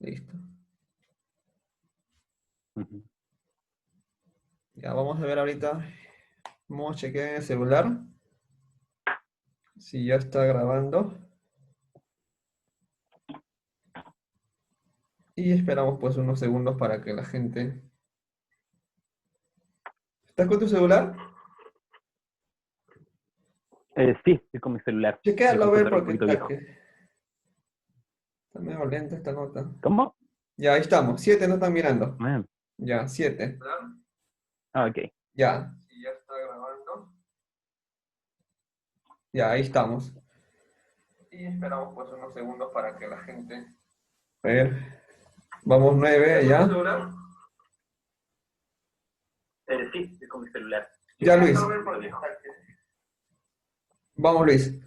Listo. Ujú. Ya vamos a ver ahorita. Vamos a chequear en el celular si ya está grabando. Y esperamos pues unos segundos para que la gente... ¿Estás con tu celular? Sí, estoy con mi celular. Mi Chequéalo a ver computador un porque poquito está, viejo. está medio lenta esta nota. ¿Cómo? Ya, ahí estamos. 7 no están mirando. Ah, Ya, 7. ok. Ya. Si ya está grabando. Ya, ahí estamos. Y esperamos pues unos segundos para que la gente... A ver, vamos 9 ya. Sí, estoy con mi celular. Ya, Luis. Vamos, Luis.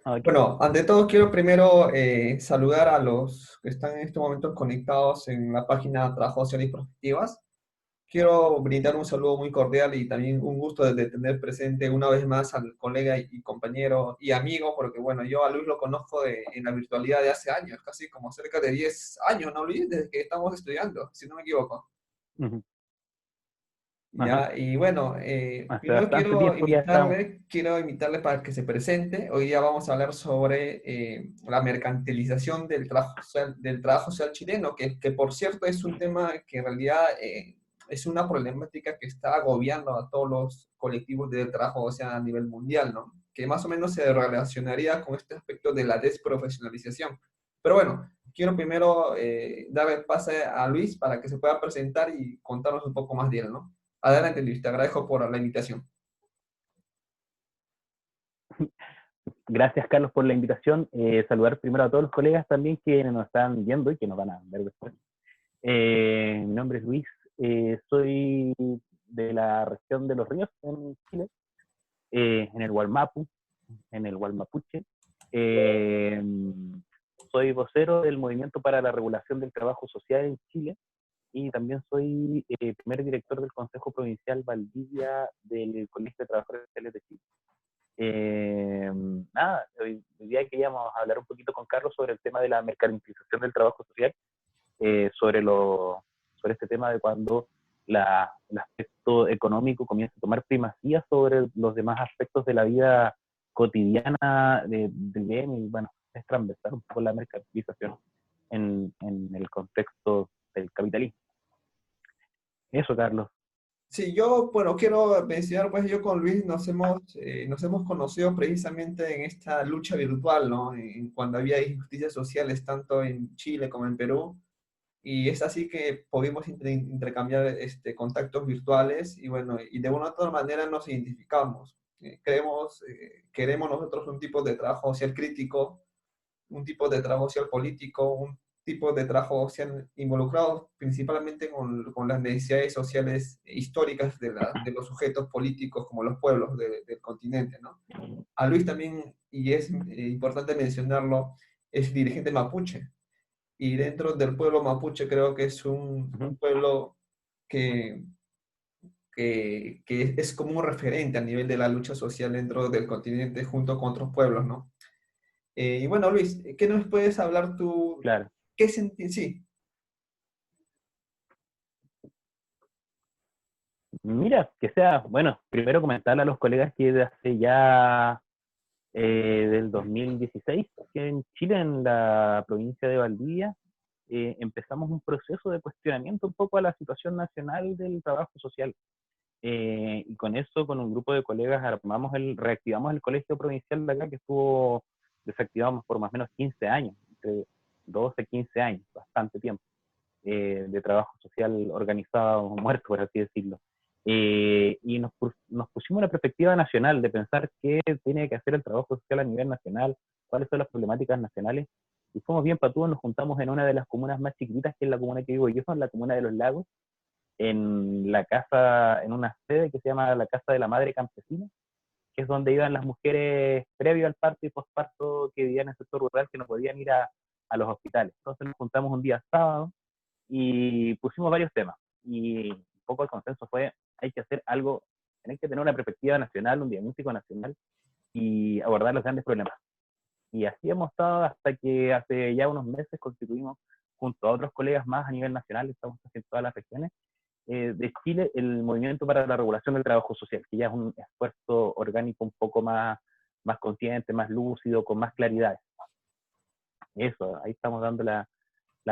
Ok. Bueno, ante todo quiero primero saludar a los que están en estos momentos conectados en la página Trabajo Social y Perspectivas. Quiero brindar un saludo muy cordial y también un gusto de tener presente una vez más al colega y compañero y amigo, porque bueno, yo a Luis lo conozco en la virtualidad de hace años, casi como cerca de 10 años, ¿no, Luis? Desde que estamos estudiando, si no me equivoco. Ujú. Ajá. Ya, y bueno, Hace primero bastante tiempo ya estamos. quiero invitarle para que se presente. Hoy día vamos a hablar sobre la mercantilización del trabajo social chileno, que por cierto es un tema que en realidad es una problemática que está agobiando a todos los colectivos de trabajo, o sea, a nivel mundial, ¿no? Que más o menos se relacionaría con este aspecto de la desprofesionalización. Pero bueno, quiero primero darle pase a Luis para que se pueda presentar y contarnos un poco más de él, ¿no? Adelante, Luis, te agradezco por la invitación. Gracias, Carlos, por la invitación. Saludar primero a todos los colegas también que nos están viendo y que nos van a ver después. Mi nombre es Luis. Soy de la región de Los Ríos, en Chile, en el Gualmapu, en el Gualmapuche. Eh, Soy vocero del Movimiento para la Regulación del Trabajo Social en Chile y también soy primer director del Consejo Provincial Valdivia del Colegio de Trabajadores Sociales de Chile. Nada, hoy día queríamos hablar un poquito con Carlos sobre el tema de la mercantilización del trabajo social, eh, sobre, lo, sobre este tema de cuando el aspecto económico comienza a tomar primacía sobre los demás aspectos de la vida cotidiana del bien, y bueno, es transversal un poco la mercantilización en el contexto del capitalismo. Eso, Carlos. Sí, yo, bueno, quiero mencionar, pues yo con Luis nos hemos conocido precisamente en esta lucha virtual, ¿no? Cuando había injusticias sociales tanto en Chile como en Perú. Y es así que pudimos intercambiar contactos virtuales y bueno, y de una u otra manera nos identificamos. Queremos nosotros un tipo de trabajo social crítico, un tipo de trabajo social político, un tipo de trabajo social involucrado principalmente con las necesidades sociales históricas de los sujetos políticos como los pueblos del continente, ¿no? A Luis también, y es importante mencionarlo, es dirigente mapuche. Y dentro del pueblo mapuche creo que es un Ujú. pueblo que, que es como un referente a nivel de la lucha social dentro del continente junto con otros pueblos, ¿no? Y bueno, Luis, ¿qué nos puedes hablar tú? Claro. ¿Qué sentís? Sí, Mira, que sea, bueno, primero comentarle a los colegas que desde hace ya del 2016, que en Chile, en la provincia de Valdivia, empezamos un proceso de cuestionamiento un poco a la situación nacional del trabajo social. Y con eso, con un grupo de colegas, reactivamos el colegio provincial de acá, que estuvo desactivado por más o menos 15 años, entre 12 y 15 años, bastante tiempo, de trabajo social organizado, muerto, por así decirlo. Y nos pusimos una perspectiva nacional de pensar qué tiene que hacer el trabajo social a nivel nacional, cuáles son las problemáticas nacionales. Y fuimos bien patudos, nos juntamos en una de las comunas más chiquitas, que es la comuna que vivo yo, en la comuna de Los Lagos, en la casa, en una sede que se llama la Casa de la Madre Campesina, que es donde iban las mujeres previo al parto y posparto que vivían en el sector rural, que no podían ir a los hospitales. Entonces nos juntamos un día sábado y pusimos varios temas. Y un poco el consenso fue, hay que hacer algo, hay que tener una perspectiva nacional, un diagnóstico nacional y abordar los grandes problemas. Y así hemos estado hasta que hace ya unos meses constituimos junto a otros colegas más a nivel nacional, estamos en todas las regiones, de Chile, el Movimiento para la Regulación del Trabajo Social, que ya es un esfuerzo orgánico un poco más consciente, más lúcido, con más claridad. Eso, ahí estamos dando la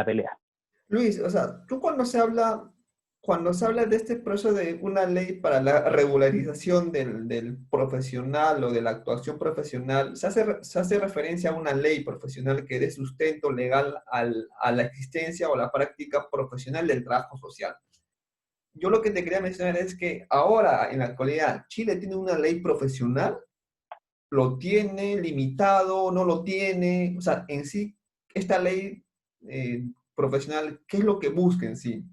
pelea. Luis, o sea, tú cuando se habla de este proceso de una ley para la regularización del profesional o de la actuación profesional, se hace referencia a una ley profesional que dé sustento legal a la existencia o la práctica profesional del trabajo social. Yo lo que te quería mencionar es que ahora, en la actualidad, Chile tiene una ley profesional, lo tiene limitado, no lo tiene, o sea, en sí, esta ley profesional, ¿qué es lo que busca en sí?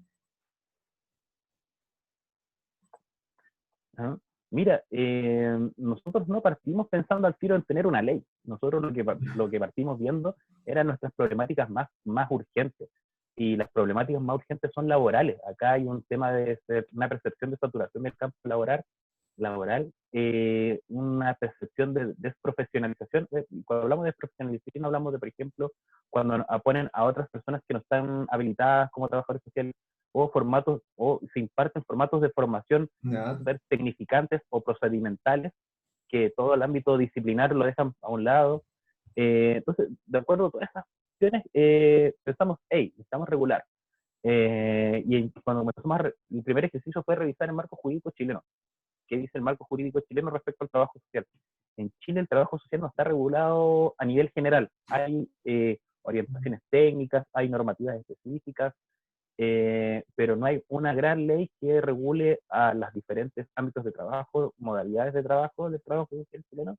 ¿No? Mira, nosotros no partimos pensando al tiro en tener una ley. Nosotros lo que partimos viendo eran nuestras problemáticas más urgentes. Y las problemáticas más urgentes son laborales. Acá hay un tema de una percepción de saturación del campo laboral, una percepción de desprofesionalización. Cuando hablamos de desprofesionalización, hablamos de, por ejemplo, cuando ponen a otras personas que no están habilitadas como trabajadores sociales o se imparten formatos de formación ¿Ya? super tecnificantes o procedimentales que todo el ámbito disciplinar lo dejan a un lado. Entonces, de acuerdo a todas esas cuestiones, pensamos, hey, necesitamos regular. Cuando comenzamos el primer ejercicio fue revisar el marco jurídico chileno. ¿Qué dice el marco jurídico chileno respecto al trabajo social? En Chile el trabajo social no está regulado a nivel general. Hay orientaciones técnicas, hay normativas específicas, pero no hay una gran ley que regule a los diferentes ámbitos de trabajo, modalidades de trabajo del trabajo social chileno,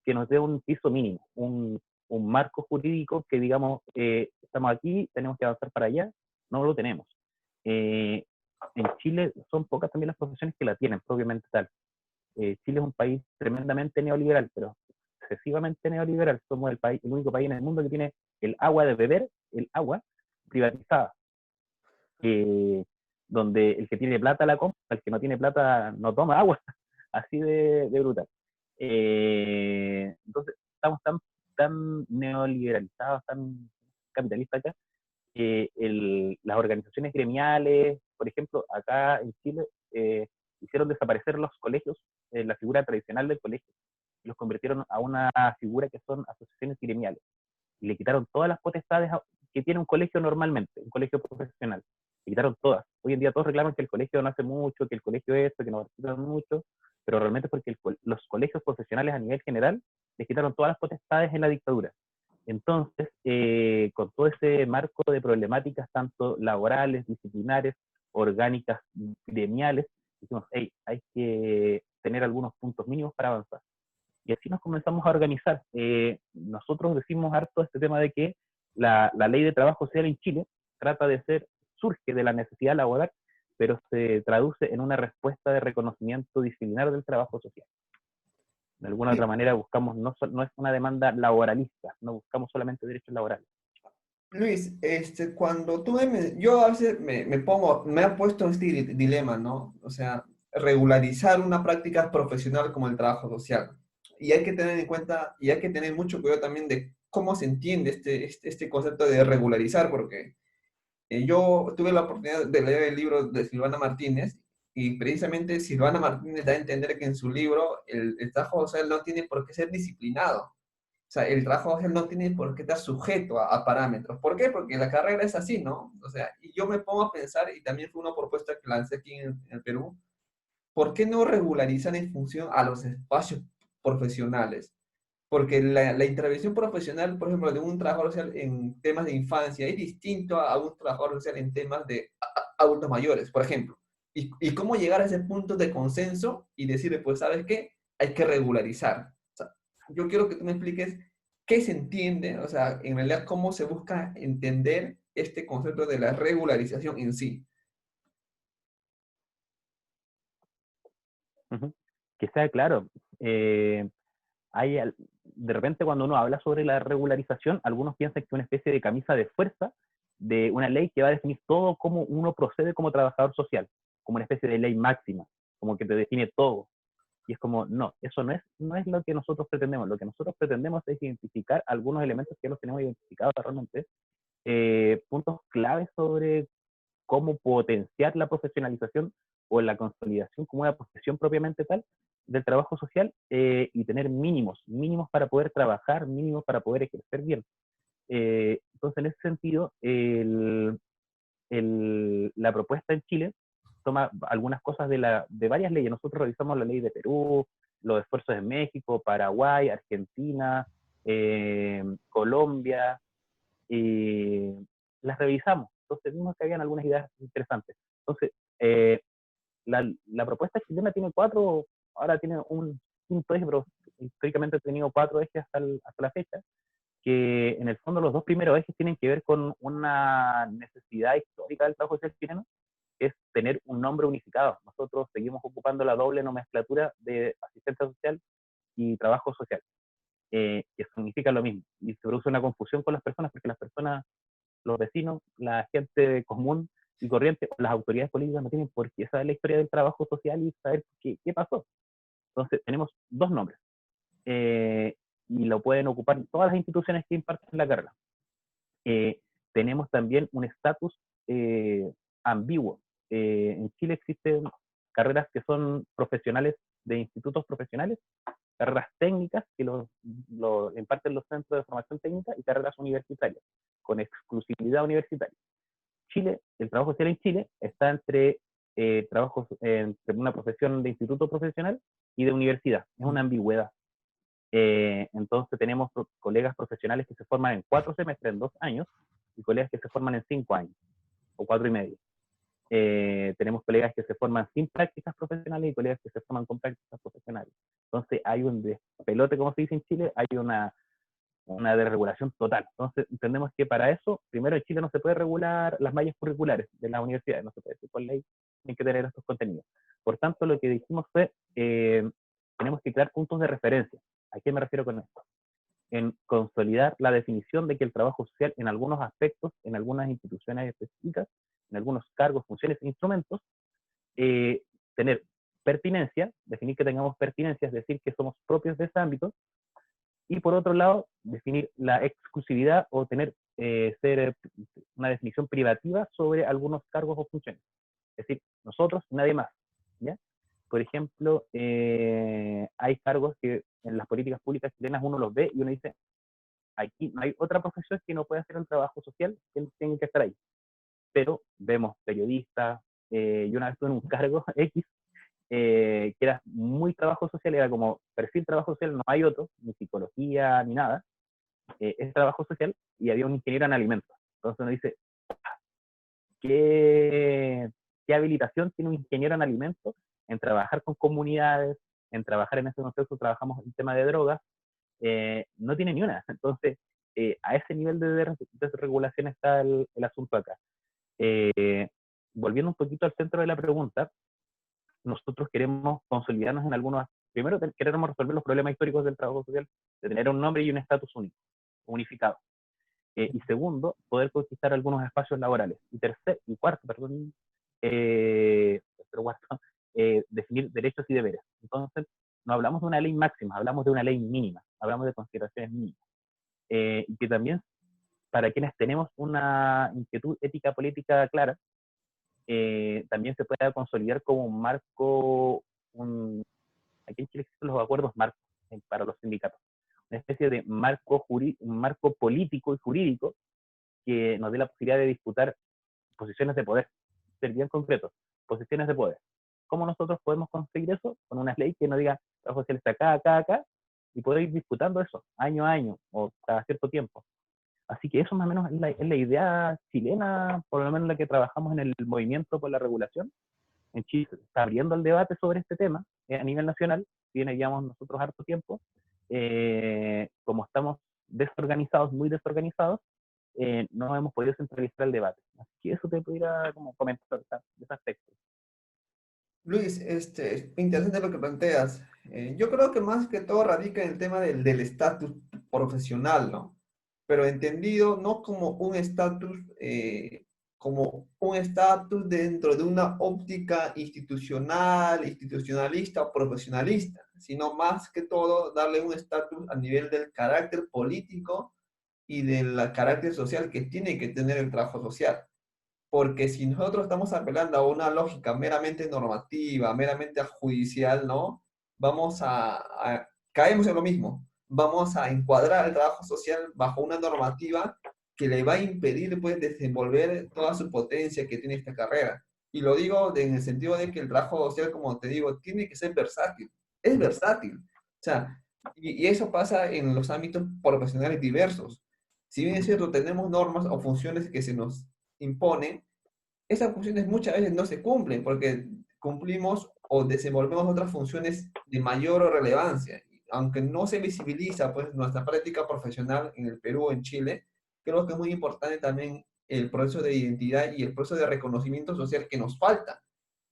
que nos dé un piso mínimo, un marco jurídico que digamos, estamos aquí, tenemos que avanzar para allá, no lo tenemos. Eh, en Chile son pocas también las profesiones que la tienen, propiamente tal. Chile es un país tremendamente neoliberal, pero excesivamente neoliberal. Somos el único país en el mundo que tiene el agua de beber, el agua privatizada, eh, donde el que tiene plata la compra, el que no tiene plata no toma agua, así de brutal. Entonces, estamos tan neoliberalizados, tan capitalistas acá, que las organizaciones gremiales, por ejemplo, acá en Chile, hicieron desaparecer los colegios, la figura tradicional del colegio, y los convirtieron a una figura que son asociaciones gremiales y le quitaron todas las potestades que tiene un colegio normalmente, un colegio profesional. Le quitaron todas. Hoy en día todos reclaman que el colegio no hace mucho, que el colegio es esto, que no participan mucho, pero realmente es porque los colegios profesionales a nivel general les quitaron todas las potestades en la dictadura. Entonces, con todo ese marco de problemáticas, tanto laborales, disciplinares, orgánicas, gremiales, dijimos, hey, hay que tener algunos puntos mínimos para avanzar. Y así nos comenzamos a organizar. Nosotros decimos harto este tema de que la ley de trabajo social en Chile trata de surge de la necesidad laboral, pero se traduce en una respuesta de reconocimiento disciplinar del trabajo social. De alguna otra manera buscamos, no es una demanda laboralista, no buscamos solamente derechos laborales. Luis, cuando yo a veces me he puesto en este dilema, ¿no? O sea, regularizar una práctica profesional como el trabajo social. Y hay que tener en cuenta, y hay que tener mucho cuidado también de cómo se entiende este concepto de regularizar, porque yo tuve la oportunidad de leer el libro de Silvana Martínez, y precisamente Silvana Martínez da a entender que en su libro el trabajo social no tiene por qué ser disciplinado. O sea, el trabajo social no tiene por qué estar sujeto a parámetros. ¿Por qué? Porque la carrera es así, ¿no? O sea, y yo me pongo a pensar, y también fue una propuesta que lancé aquí en el Perú, ¿por qué no regularizar en función a los espacios profesionales? Porque la intervención profesional, por ejemplo, de un trabajador social en temas de infancia es distinto a un trabajador social en temas de adultos mayores, por ejemplo. Y cómo llegar a ese punto de consenso y decirle, pues, ¿sabes qué? Hay que regularizar. O sea, yo quiero que tú me expliques qué se entiende, o sea, en realidad cómo se busca entender este concepto de la regularización en sí. Uh -huh. Que sea claro, hay, de repente cuando uno habla sobre la regularización, algunos piensan que es una especie de camisa de fuerza de una ley que va a definir todo cómo uno procede como trabajador social, como una especie de ley máxima, como que te define todo. Y es como, no, eso no es lo que nosotros pretendemos. Lo que nosotros pretendemos es identificar algunos elementos que los tenemos identificados realmente, puntos clave clave sobre cómo potenciar la profesionalización o la consolidación como una profesión propiamente tal del trabajo social, y tener mínimos para poder trabajar, mínimos para poder ejercer bien. Entonces, en ese sentido, la propuesta en Chile toma algunas cosas de varias leyes. Nosotros revisamos la ley de Perú, los esfuerzos de México, Paraguay, Argentina, Colombia, y las revisamos. Entonces vimos que habían algunas ideas interesantes. Entonces, la propuesta chilena tiene cuatro, ahora tiene un quinto eje, pero históricamente ha tenido cuatro ejes hasta la fecha, que en el fondo los dos primeros ejes tienen que ver con una necesidad histórica del trabajo social chileno, que es tener un nombre unificado. Nosotros seguimos ocupando la doble nomenclatura de asistencia social y trabajo social, que significa lo mismo, y se produce una confusión con las personas, porque las personas, los vecinos, la gente común y corriente, las autoridades políticas no tienen por qué saber la historia del trabajo social y saber qué pasó. Entonces, tenemos dos nombres, eh, y lo pueden ocupar todas las instituciones que imparten la carrera. Eh, Tenemos también un estatus ambiguo. En Chile existen carreras que son profesionales de institutos profesionales, carreras técnicas que lo imparten los centros de formación técnica, y carreras universitarias, con exclusividad universitaria. Chile, el trabajo social en Chile está entre trabajos entre una profesión de instituto profesional y de universidad. Es una ambigüedad. Entonces tenemos colegas profesionales que se forman en 4 semestres, en 2 años, y colegas que se forman en 5 años, o 4 y medio. Tenemos colegas que se forman sin prácticas profesionales y colegas que se forman con prácticas profesionales. Entonces hay un despelote, como se dice en Chile, hay una desregulación total. Entonces entendemos que para eso, primero en Chile no se puede regular las mallas curriculares de las universidades, no se puede decir por ley, tienen que tener estos contenidos. Por tanto, lo que dijimos fue, tenemos que crear puntos de referencia. ¿A qué me refiero con esto? En consolidar la definición de que el trabajo social, en algunos aspectos, en algunas instituciones específicas, en algunos cargos, funciones e instrumentos, tener pertinencia, definir que tengamos pertinencia, es decir, que somos propios de ese ámbito, y por otro lado, definir la exclusividad o tener una definición privativa sobre algunos cargos o funciones. Es decir, nosotros, nadie más. ¿Ya? Por ejemplo, hay cargos que en las políticas públicas chilenas uno los ve y uno dice, aquí no hay otra profesión que no pueda hacer un trabajo social que tiene que estar ahí. Pero vemos periodistas, yo una vez tuve un cargo X, que era muy trabajo social, era como perfil trabajo social, no hay otro, ni psicología, ni nada, es trabajo social, y había un ingeniero en alimentos. Entonces uno dice, ¿qué habilitación tiene un ingeniero en alimentos en trabajar con comunidades, en trabajar en ese contexto? Trabajamos en tema de drogas, no tiene ni una. Entonces, a ese nivel de desregulación está el asunto acá. Volviendo un poquito al centro de la pregunta, nosotros queremos consolidarnos en algunos. Primero, queremos resolver los problemas históricos del trabajo social, de tener un nombre y un estatus único, unificado. Y segundo, poder conquistar algunos espacios laborales. Y cuarto, perdón, cuarto, definir derechos y deberes. Entonces, no hablamos de una ley máxima, hablamos de una ley mínima, hablamos de consideraciones mínimas. Y que también, para quienes tenemos una inquietud ética política clara, también se pueda consolidar como un marco, aquí en Chile existen los acuerdos marcos para los sindicatos, una especie de un marco político y jurídico que nos dé la posibilidad de disputar posiciones de poder, ser bien concretos, posiciones de poder. ¿Cómo nosotros podemos conseguir eso? Con una ley que nos diga, trabajo social está acá, acá, acá, y poder ir disputando eso año a año o cada cierto tiempo. Así que eso más o menos es la idea chilena, por lo menos la que trabajamos en el movimiento por la regulación. En Chile se está abriendo el debate sobre este tema a nivel nacional, tiene, digamos, nosotros harto tiempo. Como estamos desorganizados, muy desorganizados, no hemos podido centralizar el debate. Así que eso te pudiera como comentar de ese aspecto. Luis, es interesante lo que planteas. Yo creo que más que todo radica en el tema del estatus profesional, ¿no? Pero entendido no como un estatus dentro de una óptica institucional, institucionalista o profesionalista, sino más que todo darle un estatus a nivel del carácter político y del carácter social que tiene que tener el trabajo social. porque si nosotros estamos apelando a una lógica meramente normativa, meramente judicial, ¿no? Vamos caemos en lo mismo. Vamos a encuadrar el trabajo social bajo una normativa que le va a impedir, pues, desenvolver toda su potencia que tiene esta carrera. Y lo digo en el sentido de que el trabajo social, como te digo, tiene que ser versátil. Es versátil. O sea, y eso pasa en los ámbitos profesionales diversos. Si bien es cierto, tenemos normas o funciones que se nos imponen, esas funciones muchas veces no se cumplen porque cumplimos o desenvolvemos otras funciones de mayor relevancia. Aunque no se visibiliza, pues, nuestra práctica profesional en el Perú o en Chile, creo que es muy importante también el proceso de identidad y el proceso de reconocimiento social que nos falta.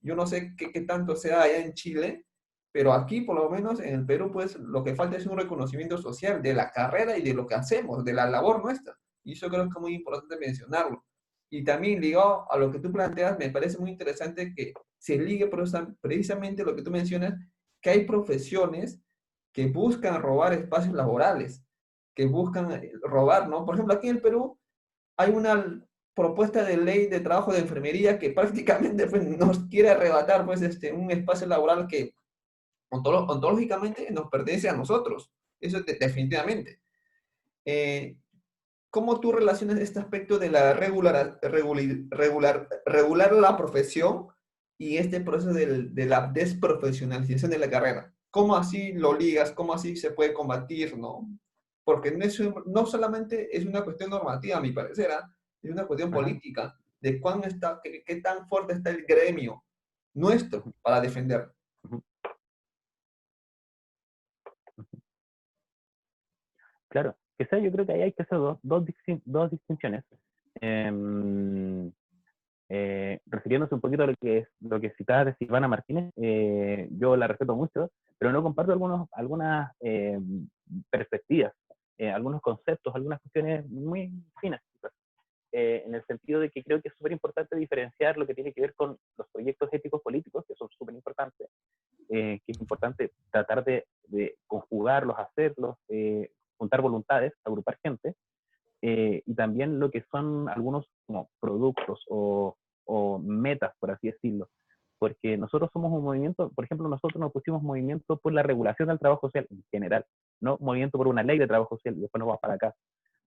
Yo no sé qué tanto sea allá en Chile, pero aquí, por lo menos en el Perú, pues lo que falta es un reconocimiento social de la carrera y de lo que hacemos, de la labor nuestra. Y eso creo que es muy importante mencionarlo. Y también ligado a lo que tú planteas, me parece muy interesante que se ligue precisamente lo que tú mencionas, que hay profesiones que buscan robar espacios laborales, que buscan robar, ¿no? Por ejemplo, aquí en el Perú hay una propuesta de ley de trabajo de enfermería que prácticamente, pues, nos quiere arrebatar, pues, un espacio laboral que ontológicamente nos pertenece a nosotros. Eso definitivamente. Eh, ¿Cómo tú relacionas este aspecto de la regular la profesión y este proceso de la desprofesionalización de la carrera? ¿Cómo así lo ligas? ¿Cómo así se puede combatir, no? Porque no solamente es una cuestión normativa, a mi parecer, ¿ah? Es una cuestión Ajá. política de qué tan fuerte está el gremio nuestro Ujú, para defender. ujú, ujú. Claro, que sea, yo creo que ahí hay que hacer dos distinciones. Em, Refiriéndose un poquito a lo que citabas de Silvana Martínez, yo la respeto mucho, pero no comparto algunas perspectivas, algunos conceptos, algunas cuestiones muy finas, en el sentido de que creo que es súper importante diferenciar lo que tiene que ver con los proyectos éticos políticos, que son súper importantes, que es importante tratar de conjugarlos, hacerlos, juntar voluntades, agrupar gente, y también lo que son algunos como productos o metas, por así decirlo. Porque nosotros somos un movimiento, por ejemplo, nosotros nos pusimos movimiento por la regulación del trabajo social en general, no movimiento por una ley de trabajo social y después nos vamos para acá.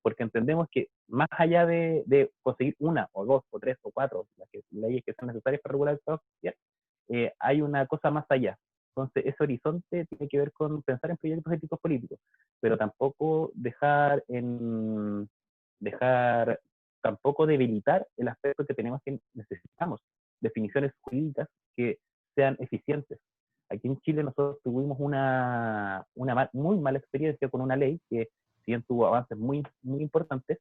Porque entendemos que más allá de conseguir una o dos o tres o cuatro leyes que son necesarias para regular el trabajo social, hay una cosa más allá. Entonces, ese horizonte tiene que ver con pensar en proyectos éticos políticos, pero tampoco dejar tampoco debilitar el aspecto que tenemos que necesitamos, definiciones jurídicas que sean eficientes. Aquí en Chile nosotros tuvimos muy mala experiencia con una ley que, si bien tuvo avances muy importantes,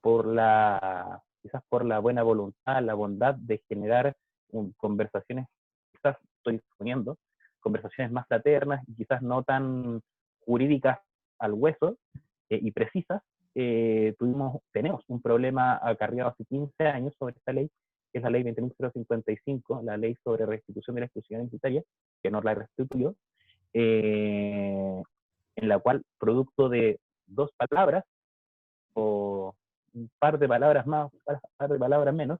quizás por la buena voluntad, la bondad de generar conversaciones, quizás estoy suponiendo, conversaciones más fraternas y quizás no tan jurídicas al hueso y precisas, tenemos un problema acarreado hace 15 años sobre esta ley, que es la ley 20.055, la ley sobre restitución de la exclusión identitaria, que no la restituyó, eh, en la cual, producto de dos palabras, o un par de palabras más, un par de palabras menos,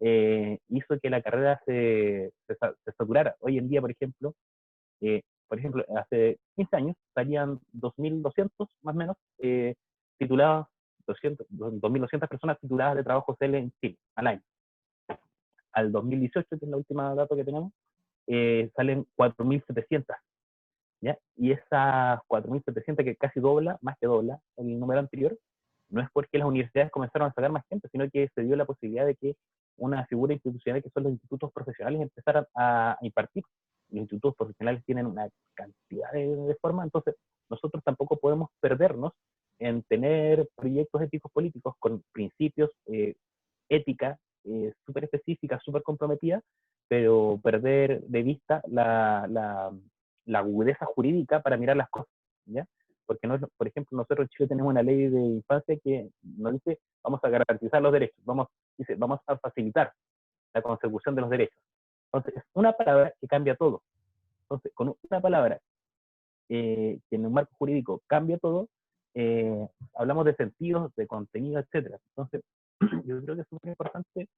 hizo que la carrera se saturara. Hoy en día, hace 15 años salían 2.200 más o menos titulados, 2.200 personas tituladas de trabajo social en Chile al año. Al 2018, que es la última dato que tenemos, salen 4.700. ¿Ya? Y esas 4.700, que casi dobla, más que dobla el número anterior, no es porque las universidades comenzaron a sacar más gente, sino que se dio la posibilidad de que una figura institucional que son los institutos profesionales empezaran a impartir. Los institutos profesionales tienen una cantidad de formas, entonces nosotros tampoco podemos perdernos en tener proyectos éticos políticos con principios, ética súper específica, súper comprometida, pero perder de vista la agudeza jurídica para mirar las cosas, ¿ya? Porque, no, por ejemplo, nosotros en Chile tenemos una ley de infancia que nos dice vamos a garantizar los derechos, vamos a facilitar la consecución de los derechos. Entonces, es una palabra que cambia todo. Entonces, con una palabra que en un marco jurídico cambia todo, hablamos de sentidos, de contenido, etcétera. Entonces, yo creo que es súper importante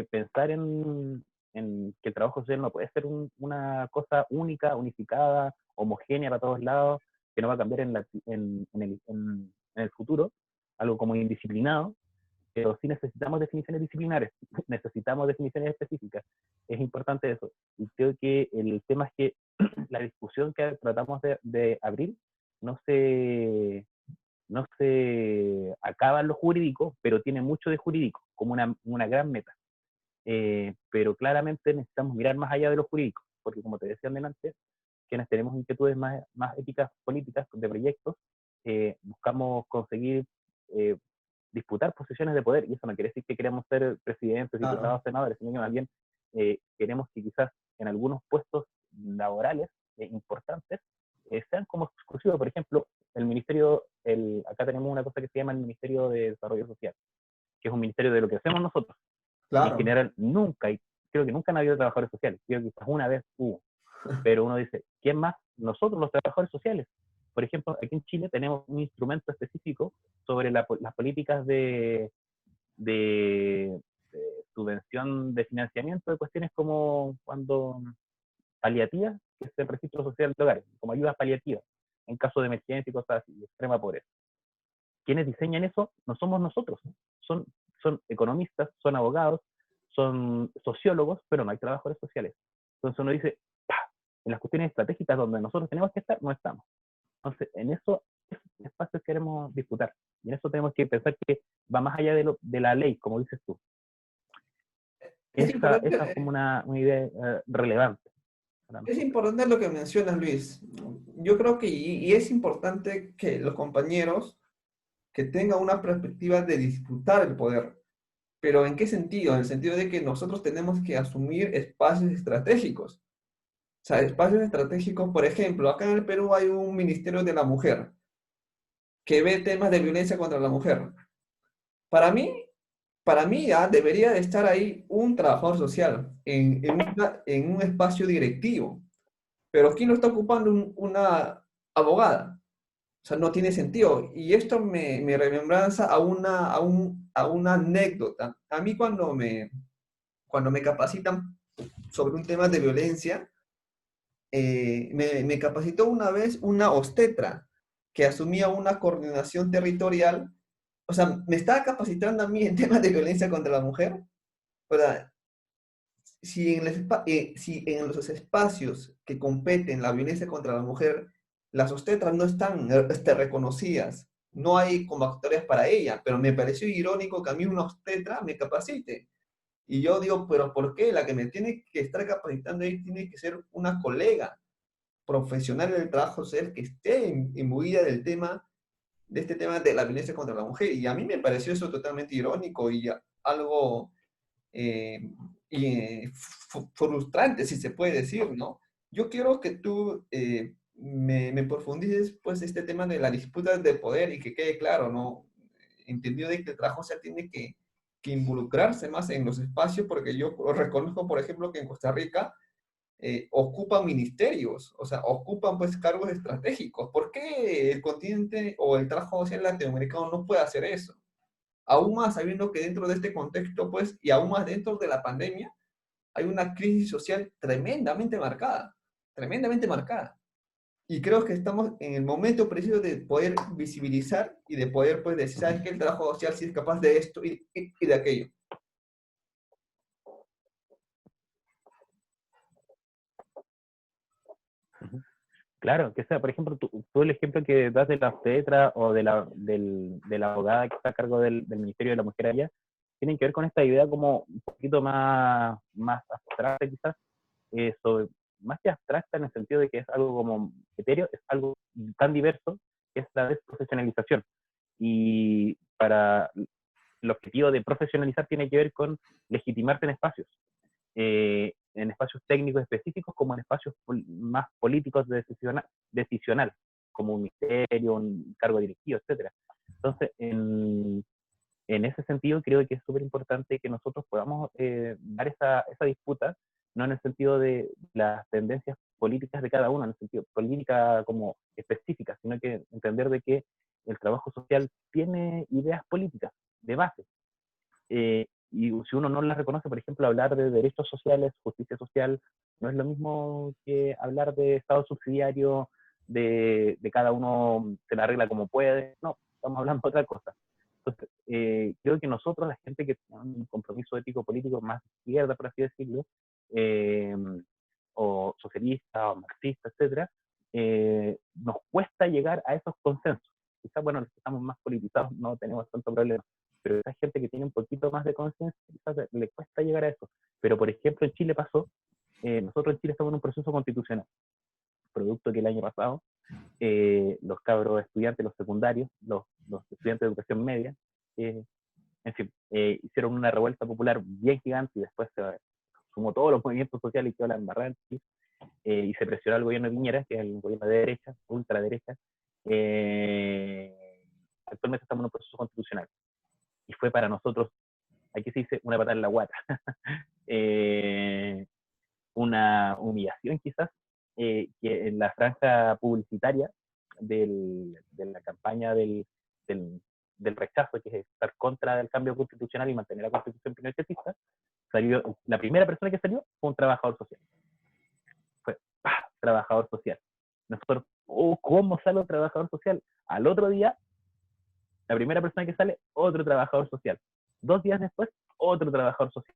pensar en que el trabajo social no puede ser una cosa única, unificada, homogénea para todos lados, que no va a cambiar en el futuro, algo como indisciplinado, pero sí necesitamos definiciones disciplinares, necesitamos definiciones específicas. Es importante eso. Y creo que el tema es que la discusión que tratamos de abrir no se, no se acaba en lo jurídico, pero tiene mucho de jurídico, como una gran meta. Pero claramente necesitamos mirar más allá de lo jurídico, porque como te decía antes, quienes tenemos inquietudes más éticas políticas de proyectos, buscamos conseguir eh, disputar posiciones de poder, y eso no quiere decir que queremos ser presidentes, Claro. diputados, senadores, sino que más bien queremos que quizás en algunos puestos laborales importantes sean como exclusivos. Por ejemplo, el ministerio, acá tenemos una cosa que se llama el Ministerio de Desarrollo Social, que es un ministerio de lo que hacemos nosotros. En Claro. general, nunca, y creo que nunca han habido trabajadores sociales, creo que quizás una vez hubo, pero uno dice, ¿quién más? Nosotros los trabajadores sociales. Por ejemplo, aquí en Chile tenemos un instrumento específico sobre las políticas de subvención de financiamiento de cuestiones como cuando paliativas, que es el registro social de hogares, como ayudas paliativas, en caso de emergencia y cosas así, de extrema pobreza. Quienes diseñan eso no somos nosotros, son, son economistas, son abogados, son sociólogos, pero no hay trabajadores sociales. Entonces uno dice, ¡pah! En las cuestiones estratégicas donde nosotros tenemos que estar, no estamos. Entonces, en esos espacios queremos disputar. Y en eso tenemos que pensar que va más allá de la ley, como dices tú. Es Esa es importante, como una idea relevante para es nosotros. importante lo que mencionas, Luis. Yo creo que, y es importante que los compañeros que tengan una perspectiva de disputar el poder. Pero ¿en qué sentido? En el sentido de que nosotros tenemos que asumir espacios estratégicos. O sea, espacios estratégicos, por ejemplo, acá en el Perú hay un Ministerio de la Mujer que ve temas de violencia contra la mujer. Para mí, para mí ya debería de estar ahí un trabajador social en un espacio directivo. Pero ¿quién lo está ocupando? Una abogada. O sea, no tiene sentido. Y esto me remembranza a una anécdota. A mí cuando me capacitan sobre un tema de violencia, me capacitó una vez una obstetra que asumía una coordinación territorial. O sea, me estaba capacitando a mí en temas de violencia contra la mujer. O sea, si en los espacios que competen la violencia contra la mujer, las obstetras no están reconocidas, no hay convocatorias para ella, pero me pareció irónico que a mí una obstetra me capacite. Y yo digo, pero ¿por qué? La que me tiene que estar capacitando ahí tiene que ser una colega profesional del trabajo social que esté imbuida del tema, de este tema de la violencia contra la mujer. Y a mí me pareció eso totalmente irónico y algo eh, frustrante, si se puede decir, ¿no? Yo quiero que tú me profundices, pues, este tema de la disputa de poder y que quede claro, ¿no? Entendido de que el trabajo social tiene que involucrarse más en los espacios, porque yo reconozco, por ejemplo, que en Costa Rica ocupan ministerios, o sea, ocupan pues cargos estratégicos. ¿Por qué el continente o el trabajo social latinoamericano no puede hacer eso? Aún más sabiendo que dentro de este contexto, pues, y aún más dentro de la pandemia, hay una crisis social tremendamente marcada, tremendamente marcada. Y creo que estamos en el momento preciso de poder visibilizar y de poder, pues, decir, ¿sabes qué? El trabajo social sí es capaz de esto y de aquello. Claro, que sea, por ejemplo, tú el ejemplo que das de la obstetra o de la abogada que está a cargo del Ministerio de la Mujer allá, tienen que ver con esta idea como un poquito más abstracta quizás, sobre, más que abstracta en el sentido de que es algo como etéreo, es algo tan diverso, que es la desprofesionalización. Y para el objetivo de profesionalizar tiene que ver con legitimarse en espacios técnicos específicos como en espacios más políticos decisional, como un ministerio, un cargo directivo, etcétera. Entonces, en ese sentido, creo que es súper importante que nosotros podamos dar esa disputa, no en el sentido de las tendencias políticas de cada uno, en el sentido política como específica, sino que entender de que el trabajo social tiene ideas políticas de base, y si uno no las reconoce, por ejemplo, hablar de derechos sociales, justicia social, no es lo mismo que hablar de Estado subsidiario, de cada uno se la arregla como puede. No, estamos hablando de otra cosa. Entonces, creo que nosotros, la gente que tiene un compromiso ético-político más de izquierda, por así decirlo, eh, o socialista, o marxista, etcétera, nos cuesta llegar a esos consensos. Quizás, bueno, los que estamos más politizados no tenemos tanto problema, pero esa gente que tiene un poquito más de conciencia, quizás le cuesta llegar a eso. Pero, por ejemplo, en Chile pasó, nosotros en Chile estamos en un proceso constitucional, producto que el año pasado los cabros estudiantes, los secundarios, los estudiantes de educación media, en fin, hicieron una revuelta popular bien gigante y después se sumó todos los movimientos sociales y quedó la embarrada y se presionó al gobierno de Piñera, que es el gobierno de derecha, ultraderecha. Actualmente estamos en un proceso constitucional y fue para nosotros, aquí se dice, una patada en la guata. Una humillación quizás, que en la franja publicitaria de la campaña del rechazo, que es estar contra el cambio constitucional y mantener la constitución pinochetista, salió, la primera persona que salió fue un trabajador social. Fue, ¡pah!, trabajador social. Nosotros, oh, ¿cómo sale un trabajador social? Al otro día, la primera persona que sale, otro trabajador social. 2 días después, otro trabajador social.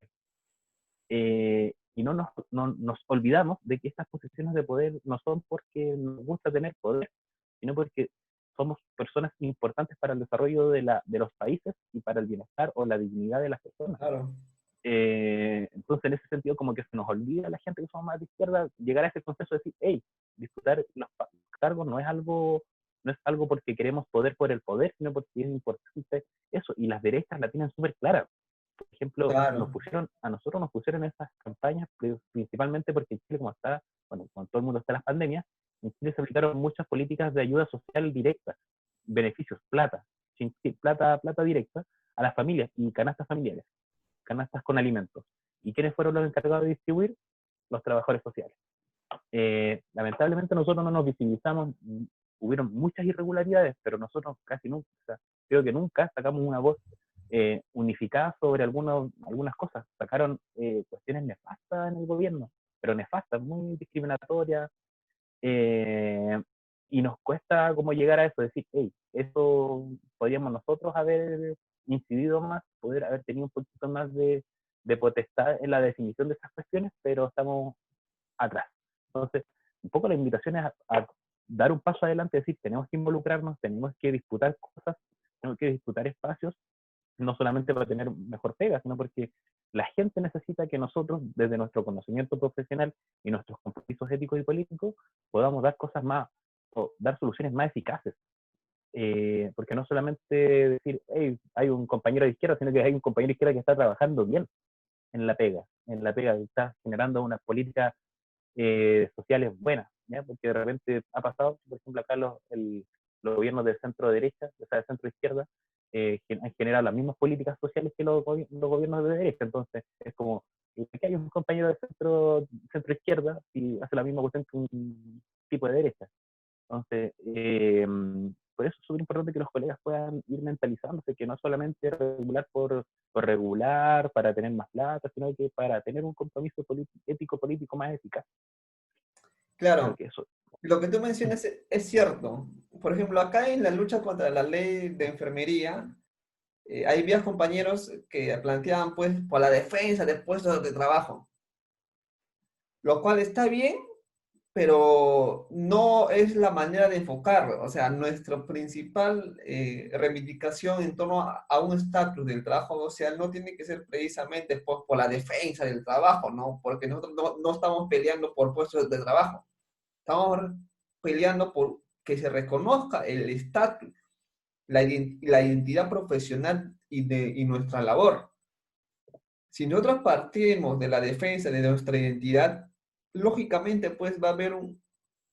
Y no nos olvidamos de que estas posiciones de poder no son porque nos gusta tener poder, sino porque somos personas importantes para el desarrollo de los países y para el bienestar o la dignidad de las personas. Claro. Entonces, en ese sentido, como que se nos olvida a la gente que somos más de izquierda llegar a ese consenso de decir, hey, disputar los cargos no es algo porque queremos poder por el poder, sino porque es importante eso. Y las derechas la tienen súper clara. Por ejemplo, Claro. a nosotros nos pusieron esas campañas principalmente porque en Chile, como está, bueno, cuando todo el mundo está en las pandemias, en Chile se aplicaron muchas políticas de ayuda social directa, beneficios, plata directa a las familias y canastas familiares, canastas con alimentos. ¿Y quiénes fueron los encargados de distribuir? Los trabajadores sociales. Lamentablemente nosotros no nos visibilizamos, hubieron muchas irregularidades, pero nosotros casi nunca, o sea, creo que nunca sacamos una voz unificada sobre algunas cosas. Sacaron cuestiones nefastas en el gobierno, pero nefastas, muy discriminatorias, y nos cuesta como llegar a eso, decir, hey, eso podríamos nosotros haber incidido más, poder haber tenido un poquito más de potestad en la definición de esas cuestiones, pero estamos atrás. Entonces, un poco la invitación es a dar un paso adelante, decir, tenemos que involucrarnos, tenemos que disputar cosas, tenemos que disputar espacios, no solamente para tener mejor pega, sino porque la gente necesita que nosotros, desde nuestro conocimiento profesional y nuestros compromisos éticos y políticos, podamos dar cosas más, o dar soluciones más eficaces. Porque no solamente decir, hey, hay un compañero de izquierda, sino que hay un compañero de izquierda que está trabajando bien en la pega, que está generando una política sociales buenas, ¿ya? Porque de repente ha pasado, por ejemplo, acá los gobiernos de centro derecha, o sea, de centro izquierda, han generado las mismas políticas sociales que los gobiernos de derecha. Entonces, es como, aquí hay un compañero de centro izquierda y hace la misma cuestión que un tipo de derecha. Entonces, por eso es súper importante que los colegas puedan ir mentalizándose, que no solamente regular por regular, para tener más plata, sino que para tener un compromiso ético-político más eficaz. Creo Claro. que eso. Lo que tú mencionas es cierto. Por ejemplo, acá en la lucha contra la ley de enfermería, hay vías compañeros que planteaban pues por la defensa de puestos de trabajo, lo cual está bien, pero no es la manera de enfocarlo. O sea, nuestra principal reivindicación en torno a un estatus del trabajo social no tiene que ser precisamente pues, por la defensa del trabajo, ¿no? Porque nosotros no estamos peleando por puestos de trabajo, estamos peleando por que se reconozca el estatus, la identidad profesional y nuestra labor. Si nosotros partimos de la defensa de nuestra identidad, lógicamente pues va a haber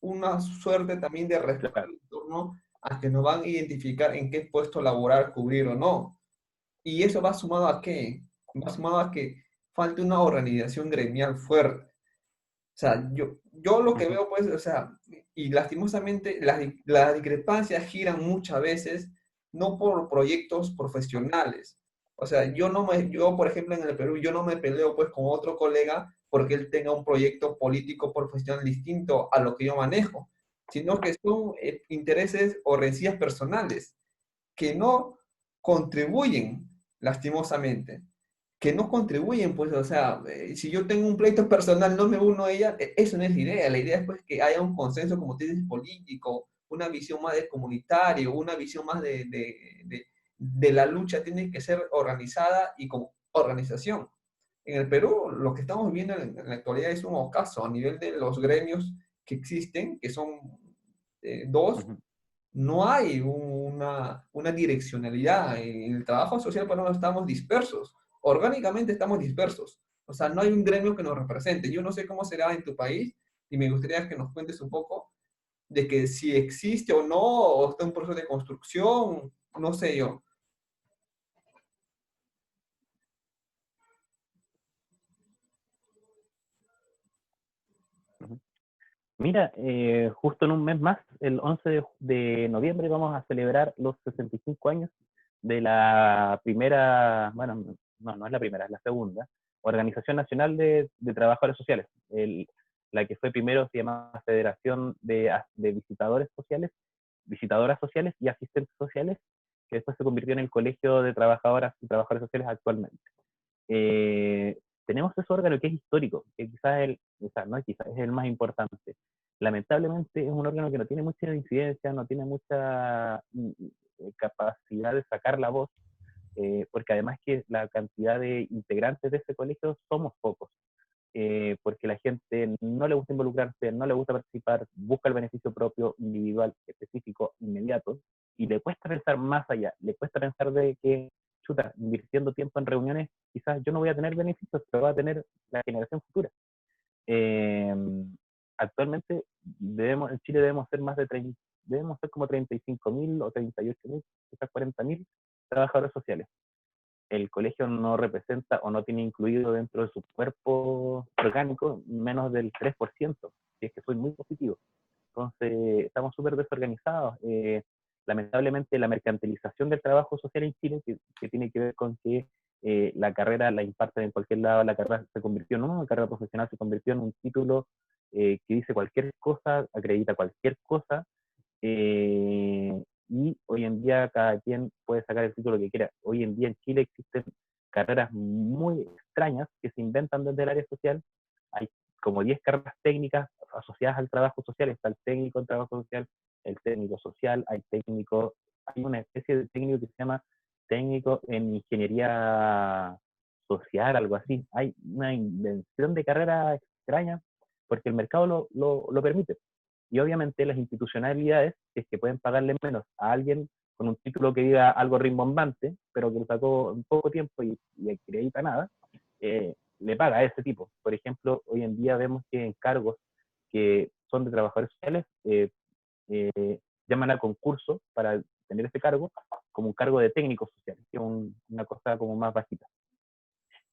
una suerte también de respaldo Claro. en torno a que nos van a identificar en qué puesto laboral cubrir o no. Y eso va sumado a qué? Va sumado a que falte una organización gremial fuerte. O sea, yo lo que Uh-huh. veo pues, o sea, y lastimosamente las discrepancias giran muchas veces no por proyectos profesionales, O sea, yo, por ejemplo, en el Perú, yo no me peleo pues con otro colega porque él tenga un proyecto político profesional distinto a lo que yo manejo, sino que son intereses o rencillas personales que no contribuyen, lastimosamente, que no contribuyen, pues, o sea, si yo tengo un pleito personal, no me uno a ella, eso no es la idea es pues que haya un consenso, como tú dices, político, una visión más de comunitario, una visión más de la lucha, tiene que ser organizada y con organización. En el Perú, lo que estamos viendo en la actualidad es un ocaso a nivel de los gremios que existen, que son dos, Ujú. no hay una direccionalidad. En el trabajo social, por ejemplo, estamos dispersos. Orgánicamente estamos dispersos. O sea, no hay un gremio que nos represente. Yo no sé cómo será en tu país y me gustaría que nos cuentes un poco de que si existe o no, o está en un proceso de construcción, no sé yo. Ujú. Mira, justo en un mes más, el 11 de noviembre, vamos a celebrar los 65 años de la primera, bueno, no, no es la primera, es la segunda, Organización Nacional de Trabajadores Sociales. La que fue primero se llamaba Federación de Visitadores Sociales, Visitadoras Sociales y Asistentes Sociales, que después se convirtió en el Colegio de Trabajadoras y Trabajadores Sociales actualmente. eh, Tenemos ese órgano que es histórico, que quizás es o sea, no es quizás, es el más importante. Lamentablemente es un órgano que no tiene mucha incidencia, no tiene mucha capacidad de sacar la voz, porque además que la cantidad de integrantes de ese colegio somos pocos, porque la gente no le gusta involucrarse, no le gusta participar, busca el beneficio propio, individual, específico, inmediato, y le cuesta pensar más allá, le cuesta pensar de que, chuta, invirtiendo tiempo en reuniones, quizás yo no voy a tener beneficios, pero va a tener la generación futura. Eh, Actualmente en Chile debemos ser más de 30, debemos ser como 35.000 o 38.000, quizás 40.000 trabajadores sociales. El colegio no representa o no tiene incluido dentro de su cuerpo orgánico menos del 3%, si es que soy muy positivo. Entonces, estamos súper desorganizados. Lamentablemente, la mercantilización del trabajo social en Chile, que tiene que ver con que la carrera la imparten en cualquier lado, la carrera se convirtió en una carrera profesional, se convirtió en un título que dice cualquier cosa, acredita cualquier cosa, y hoy en día cada quien puede sacar el título que quiera. Hoy en día en Chile existen carreras muy extrañas que se inventan desde el área social. Hay como 10 carreras técnicas asociadas al trabajo social. Está el técnico en trabajo social, el técnico social, hay una especie de técnico que se llama técnico en ingeniería social, algo así. Hay una invención de carreras extrañas porque el mercado lo permite. Y obviamente las institucionalidades, si es que pueden pagarle menos a alguien con un título que diga algo rimbombante, pero que lo sacó en poco tiempo y acredita nada, le paga a ese tipo. Por ejemplo, hoy en día vemos que en cargos que son de trabajadores sociales, llaman al concurso para tener ese cargo como un cargo de técnico social, que es una cosa como más bajita.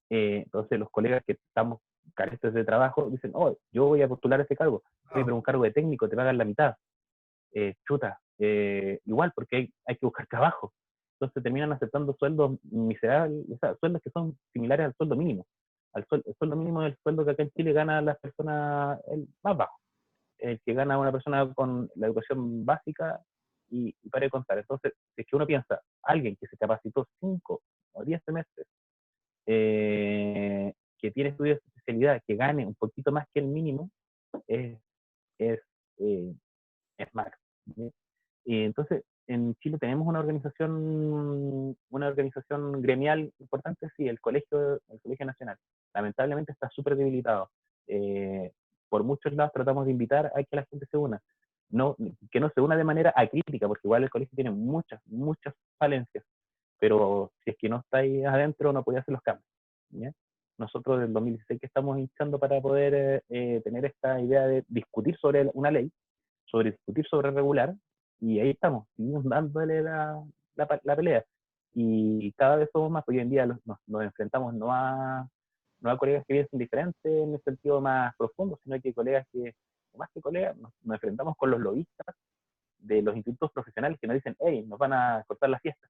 Entonces los colegas que estamos carentes de trabajo dicen, oh, yo voy a postular ese cargo. Oye, Ah, pero un cargo de técnico te pagan la mitad. Chuta, igual, porque hay que buscar trabajo. Entonces terminan aceptando sueldos miserables, o sea, sueldos que son similares al sueldo mínimo. El sueldo mínimo es el sueldo que acá en Chile gana las personas el más bajo, el que gana una persona con la educación básica y para de contar. Entonces, si es que uno piensa, alguien que se capacitó 5 o 10 semestres, que tiene estudios de especialidad, que gane un poquito más que el mínimo, es, es, eh, es más. Y entonces, en Chile tenemos una organización gremial importante, sí, el Colegio Nacional. Lamentablemente está súper debilitado. Eh, por muchos lados tratamos de invitar a que la gente se una. No, que no se una de manera acrítica, porque igual el colegio tiene muchas, muchas falencias, pero si es que no está ahí adentro no puede hacer los cambios. ¿Ya? Nosotros del 2016 que estamos hinchando para poder tener esta idea de discutir sobre una ley, sobre discutir sobre regular, y ahí estamos, seguimos dándole la pelea. Y cada vez somos más, hoy en día nos enfrentamos no a colegas que piensen diferente en el sentido más profundo, sino que colegas que, más que colegas, nos enfrentamos con los lobistas de los institutos profesionales que nos dicen, hey, nos van a cortar la fiesta.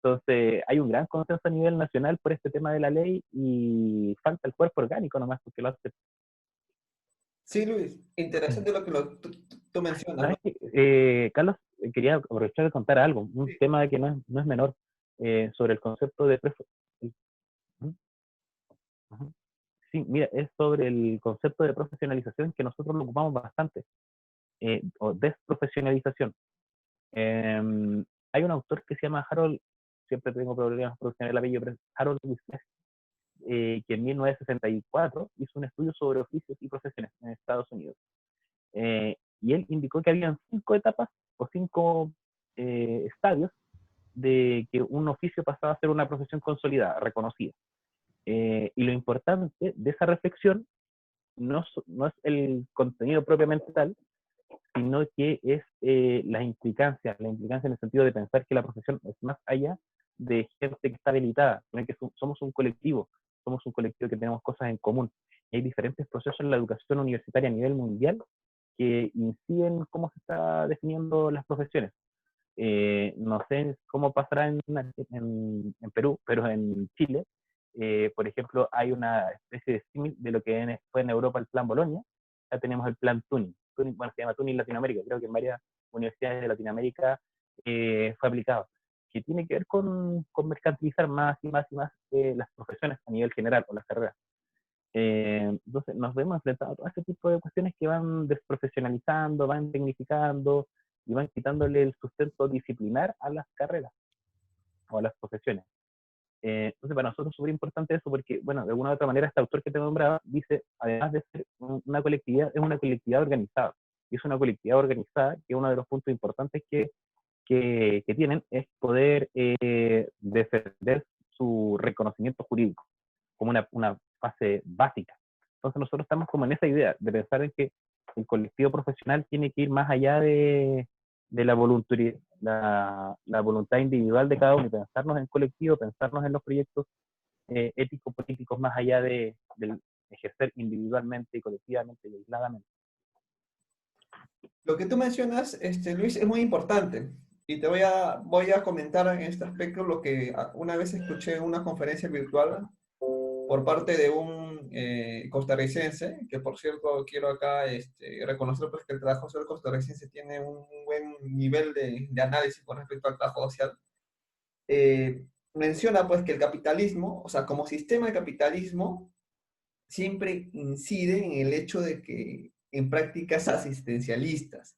Entonces, hay un gran consenso a nivel nacional por este tema de la ley y falta el cuerpo orgánico nomás porque lo hace. Sí, Luis, interesante lo que tú mencionas, ¿no? ¿Sabes qué? Carlos, quería aprovechar de contar algo, un Sí. tema que no es menor, sobre el concepto de... Sí, mira, es sobre el concepto de profesionalización que nosotros lo ocupamos bastante, o desprofesionalización. Eh, Hay un autor que se llama Harold, siempre tengo problemas pronunciar el apellido, pero es Harold Wisniewski, que en 1964 hizo un estudio sobre oficios y profesiones en Estados Unidos. Y él indicó que habían 5 etapas o 5 estadios de que un oficio pasaba a ser una profesión consolidada, reconocida. Y lo importante de esa reflexión no es el contenido propiamente tal, sino que es la implicancia en el sentido de pensar que la profesión es más allá de gente que está habilitada, sino que somos un colectivo que tenemos cosas en común. Y hay diferentes procesos en la educación universitaria a nivel mundial que inciden en cómo se está definiendo las profesiones. No sé cómo pasará en Perú, pero en Chile, por ejemplo, hay una especie de símil de lo que fue en Europa el plan Bolonia. Ya tenemos el plan Tuning. Bueno, se llama Tuning Latinoamérica. Creo que en varias universidades de Latinoamérica fue aplicado. Que tiene que ver con mercantilizar más y más y más las profesiones a nivel general o las carreras. Entonces nos vemos enfrentados a todo ese tipo de cuestiones que van desprofesionalizando, van tecnificando y van quitándole el sustento disciplinar a las carreras o a las profesiones. Entonces para nosotros es súper importante eso porque, bueno, de alguna u otra manera este autor que te nombraba dice, además de ser una colectividad, es una colectividad organizada. Y es una colectividad organizada que uno de los puntos importantes que tienen es poder defender su reconocimiento jurídico como una fase básica. Entonces nosotros estamos como en esa idea de pensar en que el colectivo profesional tiene que ir más allá de la voluntad individual de cada uno y pensarnos en colectivo, pensarnos en los proyectos éticos, políticos, más allá del ejercer individualmente y colectivamente y aisladamente. Lo que tú mencionas, Luis, es muy importante. Y voy a comentar en este aspecto lo que una vez escuché en una conferencia virtual por parte de un costarricense, que por cierto quiero acá reconocer pues, que el trabajo social costarricense tiene un buen nivel de análisis con respecto al trabajo social. Menciona pues que el capitalismo, o sea, como sistema de capitalismo, siempre incide en el hecho de que en prácticas asistencialistas.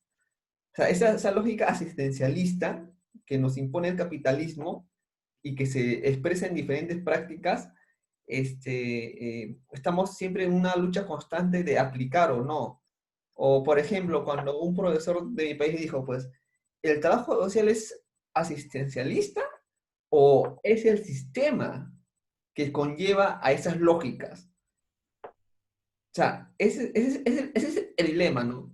O sea, esa lógica asistencialista que nos impone el capitalismo y que se expresa en diferentes prácticas, estamos siempre en una lucha constante de aplicar o no. O, por ejemplo, cuando un profesor de mi país dijo, pues, ¿el trabajo social es asistencialista o es el sistema que conlleva a esas lógicas? O sea, ese es el dilema, ¿no?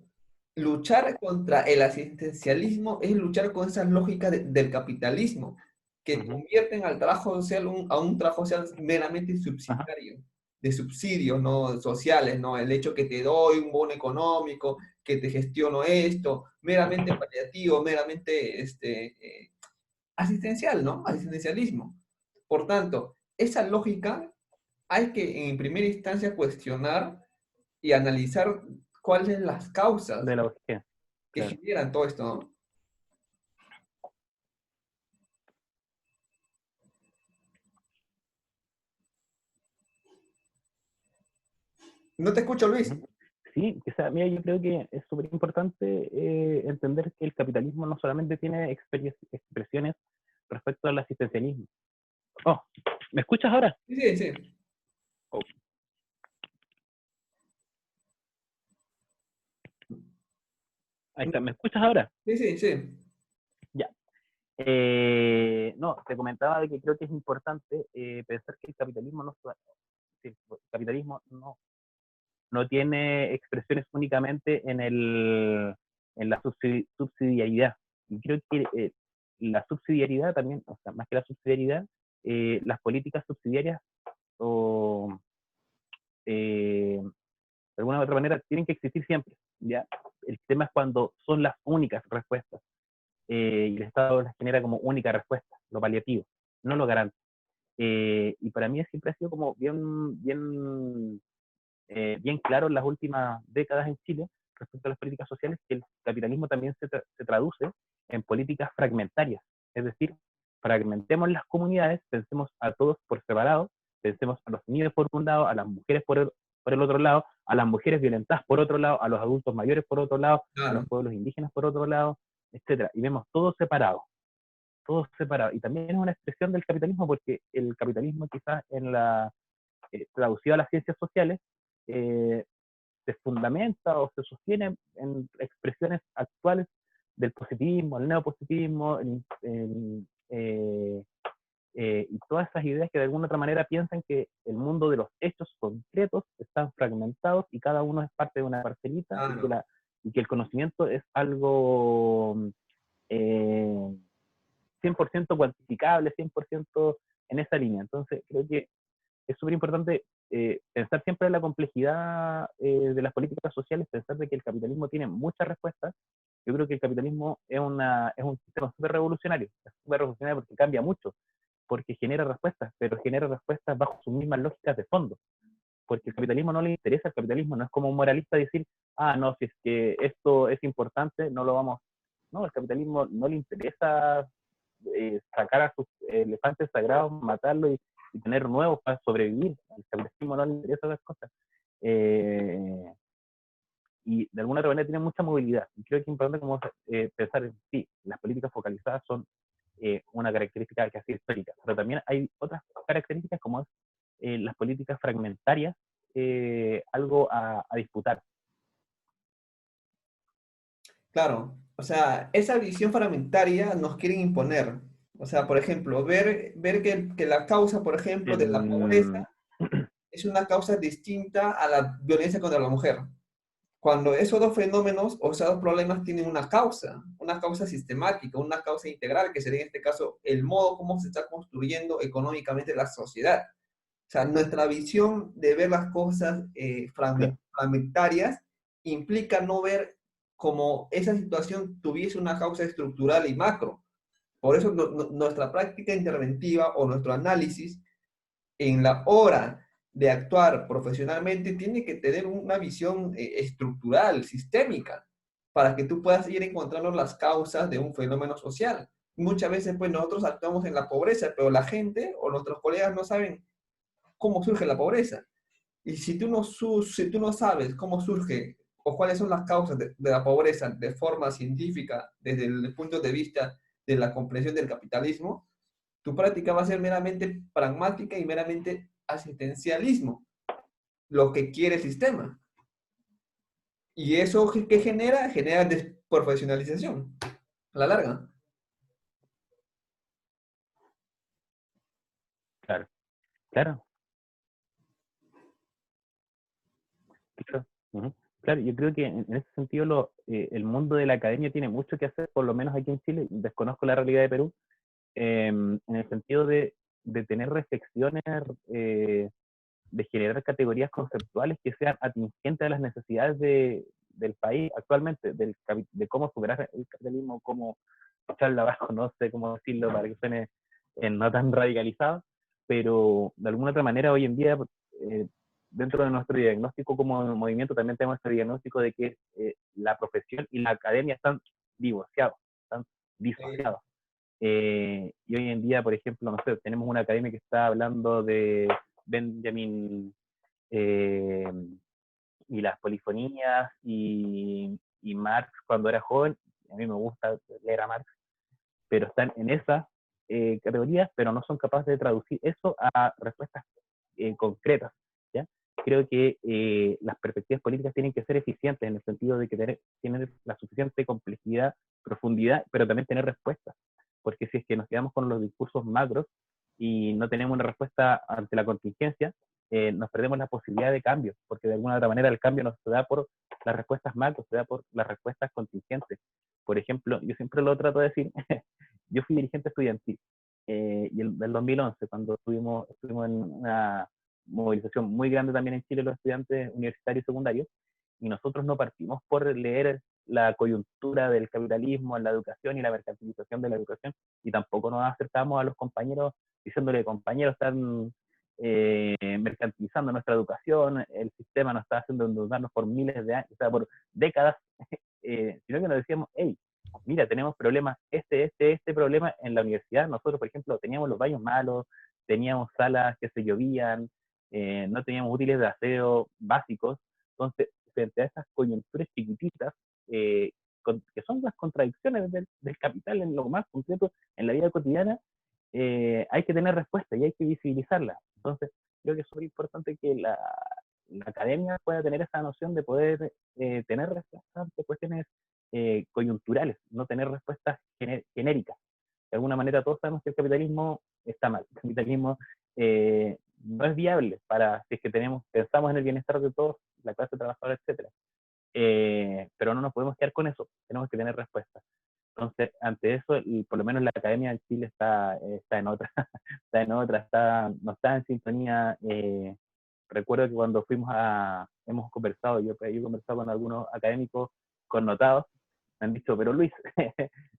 Luchar contra el asistencialismo es luchar con esas lógicas del capitalismo, que Uh -huh. convierten al trabajo social a un trabajo social meramente Ajá. subsidiario, de subsidios, ¿no? Sociales, ¿no? El hecho que te doy un bono económico, que te gestiono esto, meramente paliativo, meramente asistencial, ¿no? Asistencialismo. Por tanto, esa lógica hay que en primera instancia cuestionar y analizar cuáles son las causas De la OGG, que claro. generan todo esto, ¿no? No te escucho, Uh Luis. -huh. Sí, o sea, mira, yo creo que es súper importante entender que el capitalismo no solamente tiene expresiones respecto al asistencialismo. Oh, ¿me escuchas ahora? Sí, sí, sí. Oh, ahí está, ¿me escuchas ahora? Sí, sí, sí. Ya. No, te comentaba de que creo que es importante pensar que sí, el capitalismo no tiene expresiones únicamente en la subsidiariedad. Y creo que la subsidiariedad también, o sea, más que la subsidiariedad, las políticas subsidiarias o de alguna u otra manera tienen que existir siempre. ¿Ya? El tema es cuando son las únicas respuestas y el Estado las genera como única respuesta, lo paliativo. no lo garantiza. Y para mí siempre ha sido como bien claro en las últimas décadas en Chile respecto a las políticas sociales que el capitalismo también se traduce en políticas fragmentarias. Es decir, fragmentemos las comunidades, pensemos a todos por separado, pensemos a los niños por un lado, a las mujeres por el otro lado, a las mujeres violentadas por otro lado, a los adultos mayores por otro lado, a los Claro, pueblos indígenas por otro lado, etcétera. Y vemos todo separado, todo separado. Y también es una expresión del capitalismo porque el capitalismo quizás traducido a las ciencias sociales, eh, se fundamenta o se sostiene en expresiones actuales del positivismo, el neopositivismo, y todas esas ideas que de alguna otra manera piensan que el mundo de los hechos concretos están fragmentados y cada uno es parte de una parcelita claro. y que el conocimiento es algo eh, 100% cuantificable, 100% en esa línea. Entonces creo que es súper importante pensar siempre en la complejidad de las políticas sociales, pensar de que el capitalismo tiene muchas respuestas. Yo creo que el capitalismo es un sistema súper revolucionario. Es súper revolucionario porque cambia mucho, porque genera respuestas, pero genera respuestas bajo sus mismas lógicas de fondo. Porque el capitalismo no le interesa, el capitalismo no es como un moralista decir, no, si es que esto es importante, no lo vamos. No, el capitalismo no le interesa sacar a sus elefantes sagrados, matarlos y tener nuevos para sobrevivir. Al capitalismo no le interesa esas cosas. Eh, y de alguna otra manera tiene mucha movilidad. Y creo que es importante como, pensar en sí, las políticas focalizadas son una característica que ha sido histórica, pero también hay otras características como es las políticas fragmentarias, algo a disputar. Claro, o sea, esa visión fragmentaria nos quieren imponer. O sea, por ejemplo, ver que la causa, por ejemplo, de la pobreza En, es una causa distinta a la violencia contra la mujer. Cuando esos dos fenómenos o esos dos problemas tienen una causa sistemática, una causa integral, que sería en este caso el modo como se está construyendo económicamente la sociedad. O sea, nuestra visión de ver las cosas claro, fragmentarias implica no ver como esa situación tuviese una causa estructural y macro. Por eso nuestra práctica interventiva o nuestro análisis en la hora de actuar profesionalmente tiene que tener una visión estructural, sistémica, para que tú puedas ir encontrando las causas de un fenómeno social. Muchas veces, pues nosotros actuamos en la pobreza, pero la gente o nuestros colegas no saben cómo surge la pobreza. Y si tú no sabes cómo surge o cuáles son las causas de la pobreza de forma científica, desde el punto de vista de la comprensión del capitalismo, tu práctica va a ser meramente pragmática y meramente asistencialismo, lo que quiere el sistema. Y eso que genera, genera desprofesionalización a la larga. claro, claro, claro. Ujú. Claro, yo creo que en ese sentido el mundo de la academia tiene mucho que hacer, por lo menos aquí en Chile, desconozco la realidad de Perú, en el sentido de tener reflexiones, eh, de generar categorías conceptuales que sean atingentes a las necesidades del país actualmente, de cómo superar el capitalismo, cómo echarlo abajo, no sé cómo decirlo para que suene no tan radicalizado, pero de alguna otra manera hoy en día, eh, dentro de nuestro diagnóstico como movimiento, también tenemos este diagnóstico de que la profesión y la academia están divorciados, están disociados. Y hoy en día, por ejemplo, no sé, tenemos una academia que está hablando de Benjamin eh, y las polifonías y Marx cuando era joven. A mí me gusta leer a Marx, pero están en esas categorías, pero no son capaces de traducir eso a respuestas concretas. ¿Ya? Creo que las perspectivas políticas tienen que ser eficientes en el sentido de que tienen la suficiente complejidad, profundidad, pero también tener respuestas. Porque si es que nos quedamos con los discursos macros y no tenemos una respuesta ante la contingencia, nos perdemos la posibilidad de cambio, porque de alguna otra manera el cambio no se da por las respuestas macros, se da por las respuestas contingentes. Por ejemplo, yo siempre lo trato de decir, yo fui dirigente estudiantil, y del 2011, cuando estuvimos en una movilización muy grande también en Chile, los estudiantes universitarios y secundarios, y nosotros no partimos por leer la coyuntura del capitalismo en la educación y la mercantilización de la educación, y tampoco nos acercamos a los compañeros diciéndole, compañeros, están mercantilizando nuestra educación, el sistema nos está haciendo endeudarnos por miles de años, o sea, por décadas, sino que nos decíamos, hey, mira, tenemos problemas, este problema en la universidad. Nosotros, por ejemplo, teníamos los baños malos, teníamos salas que se llovían, no teníamos útiles de aseo básicos. Entonces, frente a esas coyunturas chiquititas, que son las contradicciones del capital en lo más concreto, en la vida cotidiana, hay que tener respuesta y hay que visibilizarla. Entonces, creo que es súper importante que la academia pueda tener esa noción de poder tener respuestas ante cuestiones coyunturales, no tener respuestas genéricas. De alguna manera todos sabemos que el capitalismo está mal. El capitalismo no es viable para si es que pensamos en el bienestar de todos, la clase trabajadora, etcétera. Pero no nos podemos quedar con eso, tenemos que tener respuestas. Entonces, ante eso, y por lo menos la academia en Chile está en otra, no está en sintonía. Recuerdo que cuando hemos conversado, yo he conversado con algunos académicos connotados, me han dicho, pero Luis,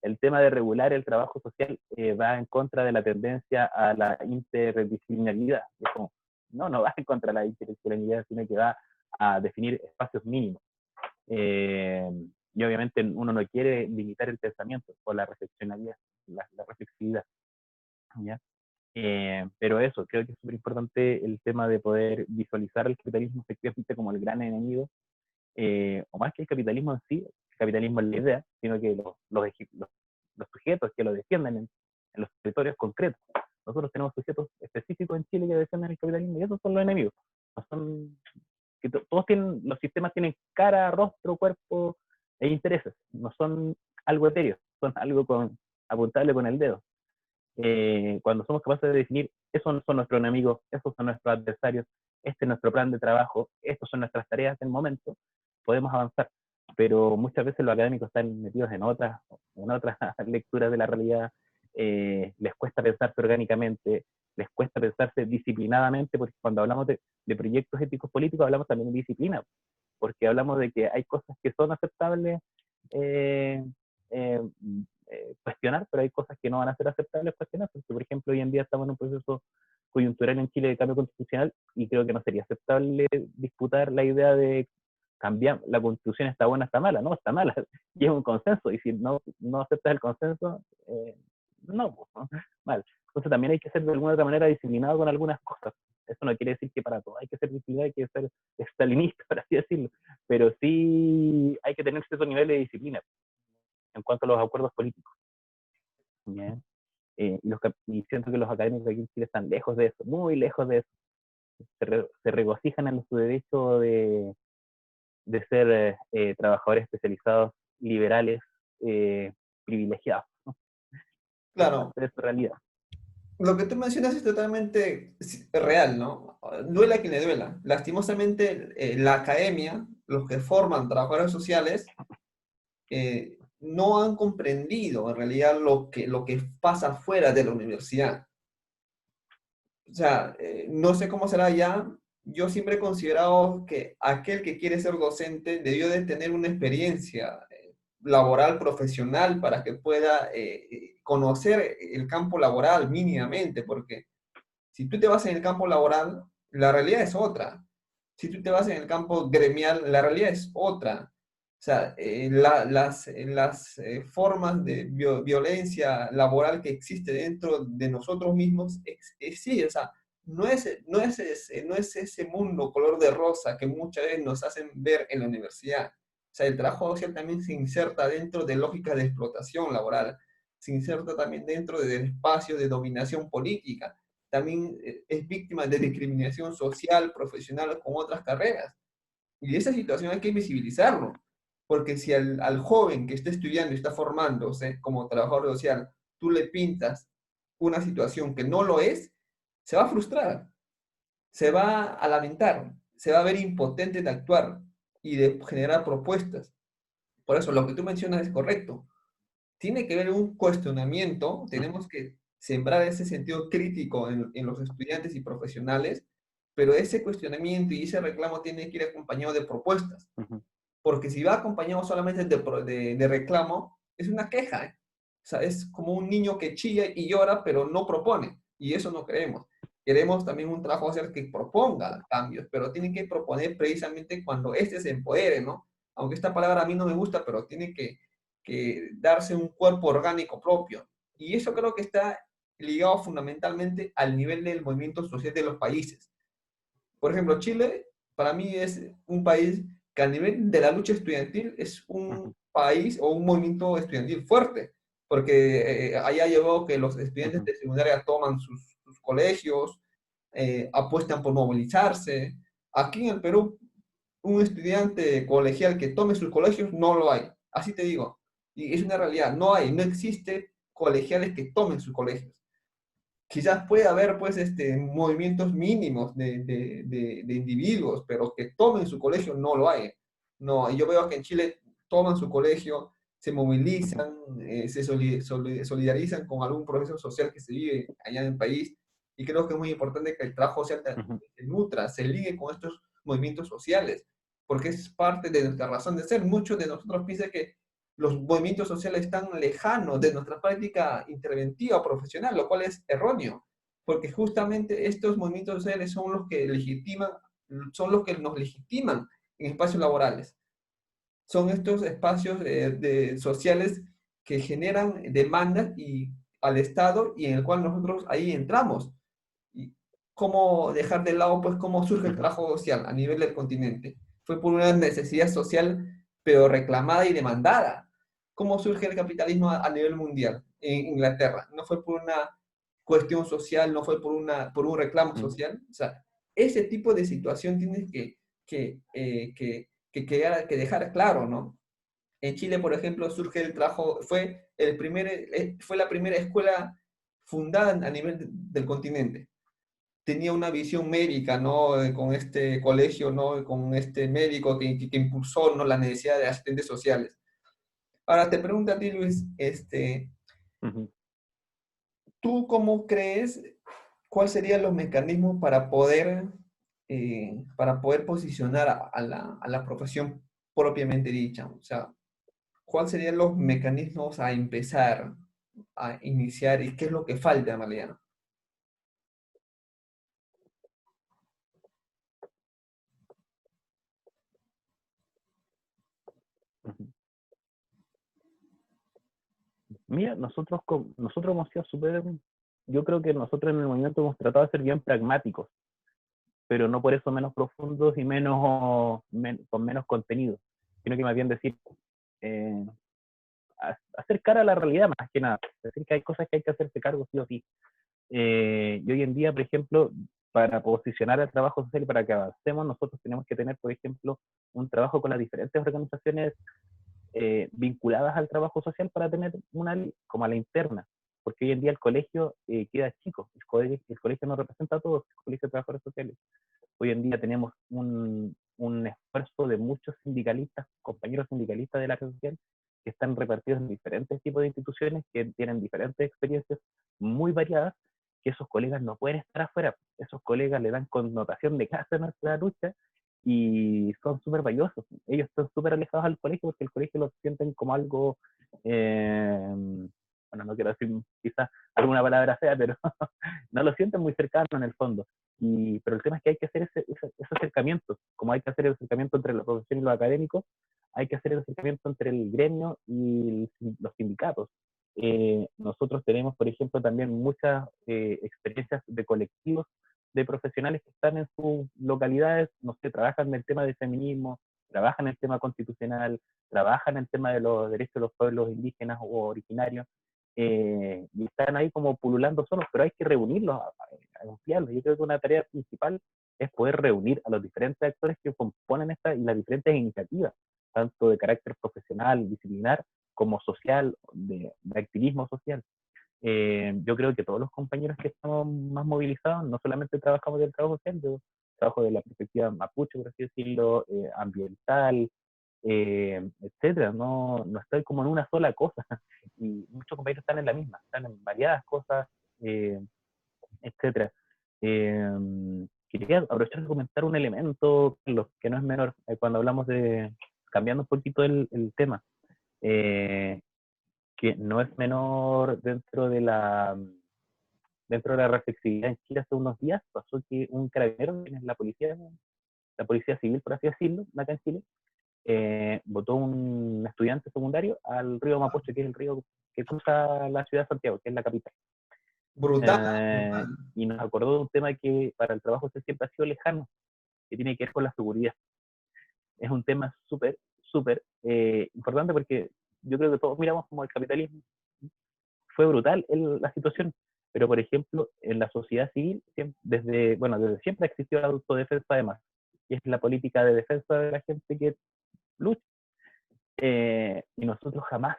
el tema de regular el trabajo social va en contra de la tendencia a la interdisciplinaridad. Es como, no va en contra de la interdisciplinaridad, sino que va a definir espacios mínimos. Y obviamente uno no quiere limitar el pensamiento o la reflexionalidad, la reflexividad, ¿ya? Pero eso, creo que es súper importante el tema de poder visualizar el capitalismo efectivamente como el gran enemigo, o más que el capitalismo en sí, el capitalismo es la idea, sino que los sujetos que lo defienden en los territorios concretos. Nosotros tenemos sujetos específicos en Chile que defienden el capitalismo y esos son los enemigos. No son, todos los sistemas tienen cara, rostro, cuerpo e intereses. No son algo etéreo, son algo apuntable con el dedo. Cuando somos capaces de definir, esos son nuestros enemigos, esos son nuestros adversarios, este es nuestro plan de trabajo, estas son nuestras tareas del momento, podemos avanzar. Pero muchas veces los académicos están metidos en otras lecturas de la realidad, les cuesta pensarse orgánicamente, les cuesta pensarse disciplinadamente, porque cuando hablamos de proyectos éticos políticos hablamos también de disciplina, porque hablamos de que hay cosas que son aceptables eh, eh, cuestionar, pero hay cosas que no van a ser aceptables cuestionar, porque por ejemplo hoy en día estamos en un proceso coyuntural en Chile de cambio constitucional y creo que no sería aceptable disputar la idea de cambiar, la constitución está buena, está mala, no, está mala, y es un consenso, y si no aceptas el consenso, no, ¿no? Mal. Entonces también hay que ser de alguna otra manera disciplinado con algunas cosas. Eso no quiere decir que para todo hay que ser disciplinado, hay que ser estalinista, por así decirlo, pero sí hay que tener cierto nivel de disciplina en cuanto a los acuerdos políticos. ¿Ya? Y siento que los académicos aquí en Chile están lejos de eso, muy lejos de eso. Se regocijan en su derecho de ser trabajadores especializados, liberales, privilegiados, ¿no? Es Claro, parte de su realidad. lo que tú mencionas es totalmente real, ¿no? Duela a quien le duela. Lastimosamente, la academia, los que forman trabajadores sociales, no han comprendido en realidad lo que pasa fuera de la universidad. O sea, no sé cómo será ya. Yo siempre he considerado que aquel que quiere ser docente debió de tener una experiencia laboral, profesional, para que pueda conocer el campo laboral mínimamente, porque si tú te vas en el campo laboral, la realidad es otra. Si tú te vas en el campo gremial, la realidad es otra. O sea, las formas de violencia laboral que existe dentro de nosotros mismos, sí, o sea, no es ese mundo color de rosa que muchas veces nos hacen ver en la universidad. O sea, el trabajo social también se inserta dentro de lógicas de explotación laboral, se inserta también dentro de espacios de dominación política, también es víctima de discriminación social, profesional con otras carreras. Y esa situación hay que visibilizarlo, porque si al joven que está estudiando y está formándose como trabajador social, tú le pintas una situación que no lo es, se va a frustrar, se va a lamentar, se va a ver impotente de actuar y de generar propuestas. Por eso lo que tú mencionas es correcto. Tiene que haber un cuestionamiento, tenemos que sembrar ese sentido crítico en los estudiantes y profesionales, pero ese cuestionamiento y ese reclamo tiene que ir acompañado de propuestas, Uh-huh. porque si va acompañado solamente de reclamo, es una queja, ¿eh? O sea, es como un niño que chilla y llora, pero no propone. Y eso no queremos. Queremos también un trabajo social que proponga cambios, pero tiene que proponer precisamente cuando éste se empodere, ¿no? Aunque esta palabra a mí no me gusta, pero tiene que darse un cuerpo orgánico propio. Y eso creo que está ligado fundamentalmente al nivel del movimiento social de los países. Por ejemplo, Chile para mí es un país que a nivel de la lucha estudiantil es un Ujú, país o un movimiento estudiantil fuerte, porque allá llevó que los estudiantes ujú, de secundaria toman sus colegios, apuestan por movilizarse. Aquí en el Perú, un estudiante colegial que tome sus colegios no lo hay, así te digo. Y es una realidad, no hay, no existe colegiales que tomen sus colegios. Quizás puede haber pues movimientos mínimos de individuos, pero que tomen su colegio no lo hay. No, yo veo que en Chile toman su colegio, se ujú, movilizan, se solidarizan con algún proceso social que se vive allá en el país, y creo que es muy importante que el trabajo social ujú, se nutra, se ligue con estos movimientos sociales, porque es parte de nuestra razón de ser. Muchos de nosotros piensan que los movimientos sociales están lejanos de nuestra práctica interventiva profesional, lo cual es erróneo, porque justamente estos movimientos sociales son los que legitiman, son los que nos legitiman en espacios laborales. Son estos espacios sociales que generan demandas al Estado y en el cual nosotros ahí entramos. Y cómo dejar de lado, pues, cómo surge el ujú, trabajo social a nivel del continente. Fue por una necesidad social, pero reclamada y demandada. ¿Cómo surge el capitalismo a nivel mundial en Inglaterra? No fue por una cuestión social, no fue por un reclamo ujú, social. O sea, ese tipo de situación tienes que dejar claro, ¿no? En Chile, por ejemplo, surge el trabajo, fue la primera escuela fundada a nivel del continente. Tenía una visión médica, ¿no? Con este colegio, ¿no? Con este médico que impulsó, ¿no? La necesidad de asistentes sociales. Ahora te pregunto a ti, Luis, ujú. ¿tú cómo crees, cuáles serían los mecanismos para poder posicionar a la profesión propiamente dicha? O sea, ¿cuáles serían los mecanismos a empezar, a iniciar y qué es lo que falta en realidad? Ujú. Mira, nosotros hemos sido súper, yo creo que nosotros en el movimiento hemos tratado de ser bien pragmáticos, pero no por eso menos profundos y con menos contenido, sino que más bien decir, eh, acercar a la realidad más que nada, decir que hay cosas que hay que hacerse cargo sí o sí. Y hoy en día, por ejemplo, para posicionar el trabajo social y para que avancemos, nosotros tenemos que tener, por ejemplo, un trabajo con las diferentes organizaciones vinculadas al trabajo social para tener una como a la interna, porque hoy en día el colegio queda chico, el colegio no representa a todos, el colegio de trabajadores sociales. Hoy en día tenemos un esfuerzo de muchos sindicalistas, compañeros sindicalistas de la red social, que están repartidos en diferentes tipos de instituciones, que tienen diferentes experiencias muy variadas, que esos colegas no pueden estar afuera. Esos colegas le dan connotación de clase a nuestra lucha y son súper valiosos. Ellos están súper alejados al colegio porque el colegio lo sienten como algo, bueno, no quiero decir quizás alguna palabra fea, pero no lo sienten muy cercano en el fondo. Pero el tema es que hay que hacer ese acercamiento, como hay que hacer el acercamiento entre la profesión y los académicos, hay que hacer el acercamiento entre el gremio y los sindicatos. Nosotros tenemos, por ejemplo, también muchas experiencias de colectivos de profesionales que están en sus localidades, no sé, trabajan en el tema del feminismo, trabajan en el tema constitucional, trabajan en el tema de los derechos de los pueblos indígenas o originarios, y están ahí como pululando solos, pero hay que reunirlos, a ampliarlos. Yo creo que una tarea principal es poder reunir a los diferentes actores que componen esta y las diferentes iniciativas, tanto de carácter profesional, disciplinar, como social, de activismo social. Yo creo que todos los compañeros que estamos más movilizados, no solamente trabajamos del trabajo social, yo trabajo de la perspectiva mapuche, por así decirlo, ambiental, etcétera. No estoy como en una sola cosa. Y muchos compañeros están en la misma, están en variadas cosas, eh, etcétera. Eh, Quería aprovechar de comentar un elemento, que no es menor, cuando hablamos de, cambiando un poquito el tema, eh, que no es menor dentro de dentro de la reflexividad en Chile hace unos días pasó que un carabinero, que es la policía civil, por así decirlo, acá en Chile, botó un estudiante secundario al río Mapocho, que es el río que cruza la ciudad de Santiago, que es la capital. Brutal, Eh, brutal. y nos acordó de un tema que para el trabajo siempre ha sido lejano, que tiene que ver con la seguridad. Es un tema súper importante porque yo creo que todos miramos como el capitalismo. Fue brutal la situación, pero por ejemplo, en la sociedad civil, desde siempre ha existido la autodefensa además, y es la política de defensa de la gente que lucha. Y nosotros jamás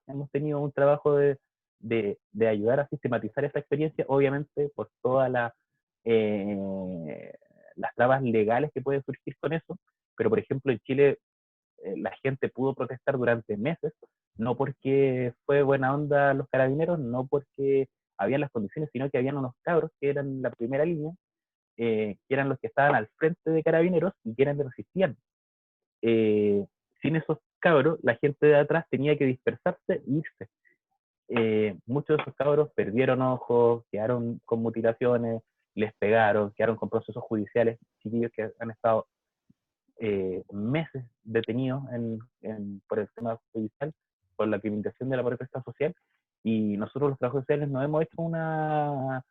hemos tenido un trabajo de ayudar a sistematizar esta experiencia, obviamente por todas las trabas legales que pueden surgir con eso, pero por ejemplo en Chile la gente pudo protestar durante meses, no porque fue buena onda los carabineros, no porque había las condiciones, sino que habían unos cabros que eran la primera línea, que eran los que estaban al frente de carabineros y que eran que resistían. Eh, Sin esos cabros, la gente de atrás tenía que dispersarse e irse. Muchos de esos cabros perdieron ojos, quedaron con mutilaciones, les pegaron, quedaron con procesos judiciales, chiquillos que han estado meses detenidos por el tema judicial, por la criminalización de la protesta social, y nosotros los trabajadores sociales nos hemos hecho una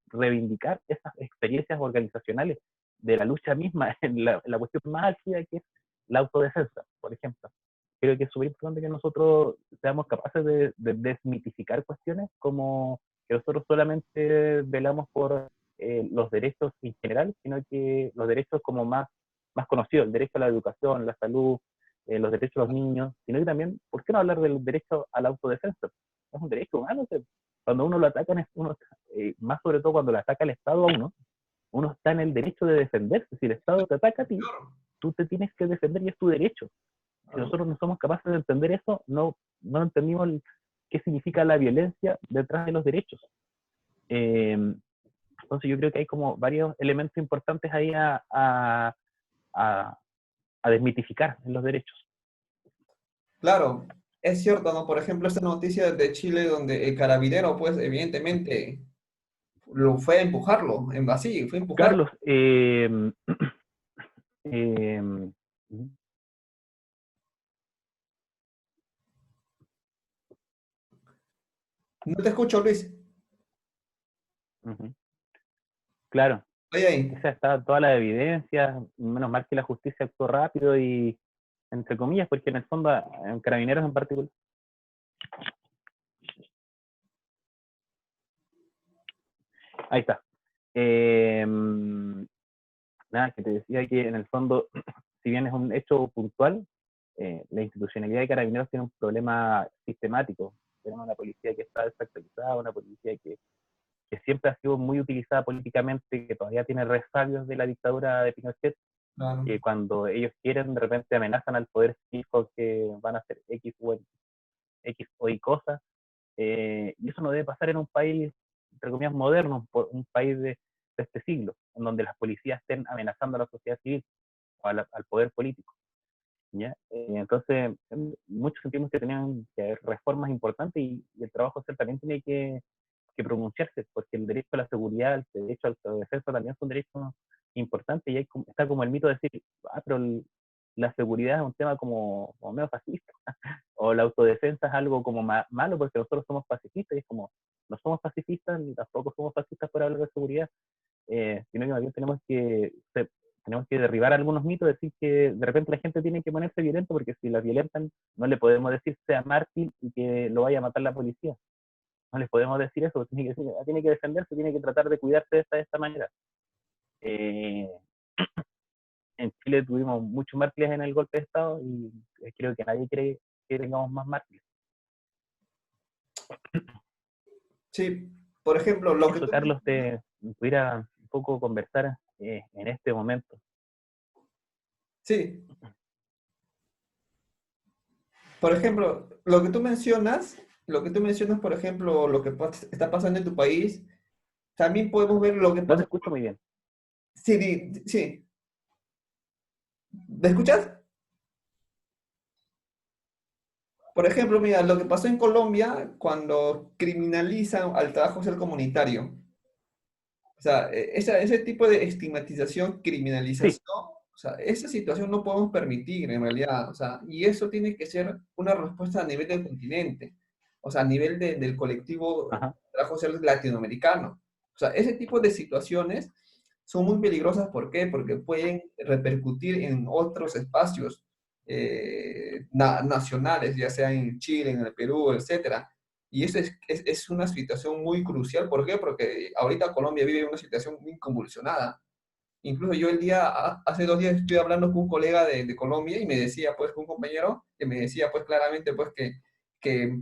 reivindicar esas experiencias organizacionales de la lucha misma, en la cuestión más álgida que es la autodefensa, por ejemplo. Creo que es súper importante que nosotros seamos capaces de desmitificar cuestiones como que nosotros solamente velamos por los derechos en general, sino que los derechos como más conocido, el derecho a la educación, la salud, los derechos de los niños, sino que también, ¿por qué no hablar del derecho a la autodefensa? Es un derecho humano. O sea, cuando uno lo ataca, más sobre todo cuando lo ataca el Estado a uno está en el derecho de defenderse. Si el Estado te ataca a ti, tú te tienes que defender y es tu derecho. Si Claro. nosotros no somos capaces de entender eso, no entendimos qué significa la violencia detrás de los derechos. Eh, entonces yo creo que hay como varios elementos importantes ahí a, a desmitificar en los derechos. Claro, es cierto, ¿no? Por ejemplo, esta noticia de Chile donde el carabinero, pues, evidentemente, lo fue a empujarlo, en así, fue a empujarlo. Carlos, eh, No te escucho, Luis. claro, Oye, ahí. esa está toda la evidencia, menos mal que la justicia actuó rápido y, entre comillas, porque en el fondo, en Carabineros en particular, ahí está. Eh, Nada, que te decía que en el fondo, si bien es un hecho puntual, la institucionalidad de Carabineros tiene un problema sistemático. Tenemos una policía que está desactualizada, una policía que siempre ha sido muy utilizada políticamente, que todavía tiene resabios de la dictadura de Pinochet, Claro. que cuando ellos quieren de repente amenazan al poder cívico que van a hacer X o Y cosas, y eso no debe pasar en un país, entre comillas, moderno, un país de este siglo, en donde las policías estén amenazando a la sociedad civil o al poder político. ¿Ya? Entonces, muchos sentimos que tenían que haber reformas importantes y el trabajo social también tiene que pronunciarse, porque el derecho a la seguridad, el derecho a la autodefensa también son derechos importantes y está como el mito de decir, pero la seguridad es un tema como medio pacifista, o la autodefensa es algo como malo porque nosotros somos pacifistas, y es como, no somos pacifistas ni tampoco somos paciftas por hablar de seguridad, sino que más bien tenemos que derribar algunos mitos, decir que de repente la gente tiene que ponerse violento porque si la violentan no le podemos decir sea mártir y que lo vaya a matar la policía. No les podemos decir eso, tiene que defenderse, tiene que tratar de cuidarse de esta manera. Eh, en Chile tuvimos muchos mártires en el golpe de Estado y creo que nadie cree que tengamos más mártires. Sí, por ejemplo, lo que Eso, tú Carlos, mencionas, te pudiera un poco conversar en este momento. sí, por ejemplo, lo que tú mencionas, por ejemplo, lo que está pasando en tu país, también podemos ver lo que No te pasa. escucho muy bien. Sí, sí, ¿me escuchas? Por ejemplo, mira, lo que pasó en Colombia cuando criminalizan al trabajo social comunitario. O sea, ese tipo de estigmatización, Sí, criminalización, o sea, esa situación no podemos permitir en realidad. O sea, y eso tiene que ser una respuesta a nivel del continente, o sea, a nivel del colectivo ajá, trabajo social latinoamericano. O sea, ese tipo de situaciones son muy peligrosas. ¿Por qué? Porque pueden repercutir en otros espacios nacionales, ya sea en Chile, en el Perú, etcétera. Y eso es una situación muy crucial. ¿Por qué? Porque ahorita Colombia vive una situación muy convulsionada. Incluso yo hace 2 días estoy hablando con un colega de Colombia y me decía, pues, un compañero, que me decía, pues, claramente, pues, que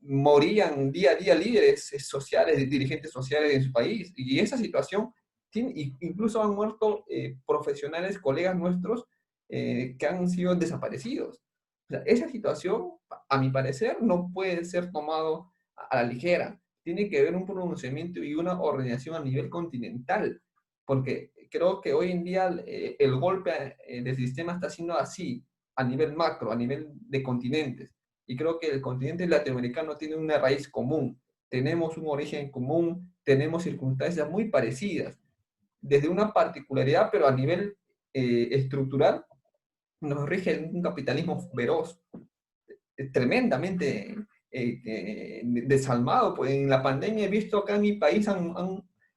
morían día a día líderes sociales, dirigentes sociales en su país. Y esa situación, incluso han muerto profesionales, colegas nuestros, que han sido desaparecidos. O sea, esa situación, a mi parecer, no puede ser tomado a la ligera. Tiene que haber un pronunciamiento y una organización a nivel continental, porque creo que hoy en día el golpe del sistema está siendo así, a nivel macro, a nivel de continentes. Y creo que el continente latinoamericano tiene una raíz común, tenemos un origen común, tenemos circunstancias muy parecidas, desde una particularidad, pero a nivel estructural nos rige un capitalismo feroz, tremendamente desalmado. Pues en la pandemia he visto acá en mi país,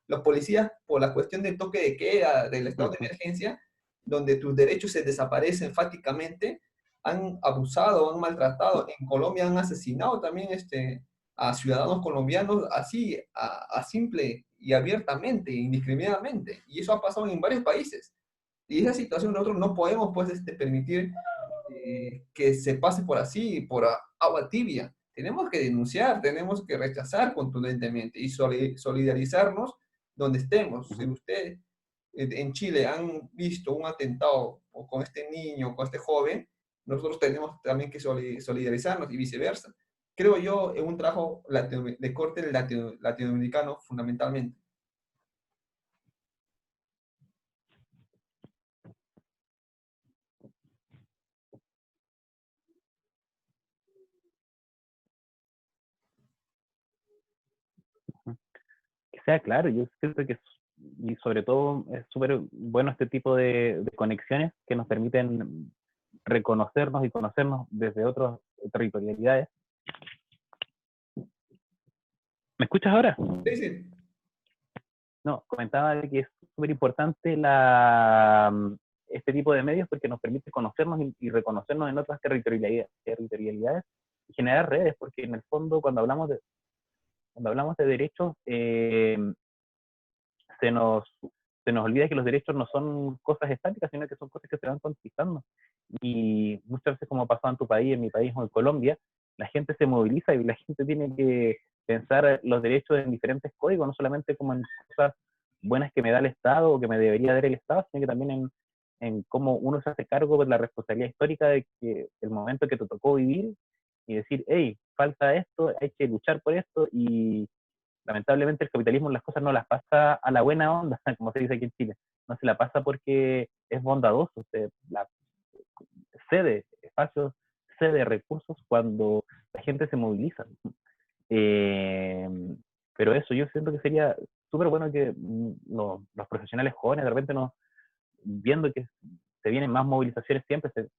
los policías, por la cuestión del toque de queda, del estado de ujú, emergencia, donde tus derechos se desaparecen enfáticamente, han abusado, han maltratado. En Colombia han asesinado también a ciudadanos colombianos así, a simple y abiertamente, indiscriminadamente. Y eso ha pasado en varios países. Y esa situación nosotros no podemos, pues, permitir que se pase por así, por agua tibia. Tenemos que denunciar, tenemos que rechazar contundentemente y solidarizarnos donde estemos. Si ujú. usted en Chile han visto un atentado con este niño, con este joven, nosotros tenemos también que solidarizarnos y viceversa. Creo yo en un trabajo de corte latinoamericano fundamentalmente. Que sea claro, yo siento que, y sobre todo es súper bueno este tipo de conexiones que nos permiten reconocernos y conocernos desde otras territorialidades. ¿Me escuchas ahora? Sí, sí. No, comentaba de que es súper importante este tipo de medios porque nos permite conocernos y reconocernos en otras territorialidades y generar redes, porque en el fondo cuando hablamos de derechos, se nos, se nos olvida que los derechos no son cosas estáticas, sino que son cosas que se van conquistando. Y muchas veces, como ha pasado en tu país, en mi país o en Colombia, la gente se moviliza y la gente tiene que pensar los derechos en diferentes códigos, no solamente como en cosas buenas que me da el Estado o que me debería dar el Estado, sino que también en cómo uno se hace cargo de la responsabilidad histórica de que el momento que te tocó vivir y decir, hey, falta esto, hay que luchar por esto y lamentablemente el capitalismo las cosas no las pasa a la buena onda, como se dice aquí en Chile. No se la pasa porque es bondadoso, se la cede espacios, cede recursos cuando la gente se moviliza. Eh, pero eso, yo siento que sería súper bueno que los profesionales jóvenes de repente nos, viendo que se vienen más movilizaciones, siempre se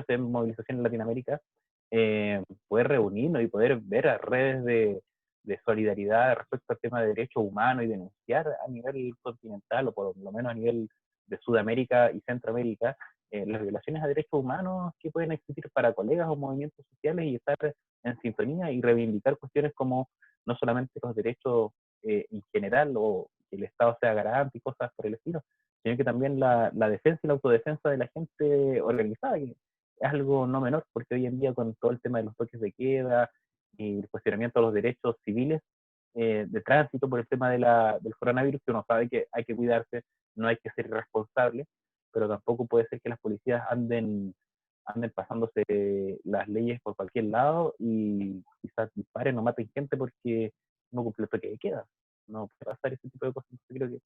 ven movilizaciones en Latinoamérica, poder reunirnos y poder ver a redes de solidaridad respecto al tema de derechos humanos y denunciar a nivel continental o por lo menos a nivel de Sudamérica y Centroamérica las violaciones a derechos humanos que pueden existir para colegas o movimientos sociales y estar en sintonía y reivindicar cuestiones como no solamente los derechos en general o que el Estado sea garante y cosas por el estilo, sino que también la defensa y la autodefensa de la gente organizada, que es algo no menor, porque hoy en día con todo el tema de los toques de queda y el cuestionamiento de los derechos civiles de tránsito por el tema del coronavirus, que uno sabe que hay que cuidarse, no hay que ser irresponsable, pero tampoco puede ser que las policías anden pasándose las leyes por cualquier lado y quizás disparen o maten gente porque no cumple el toque de queda. No puede pasar ese tipo de cosas. Yo creo que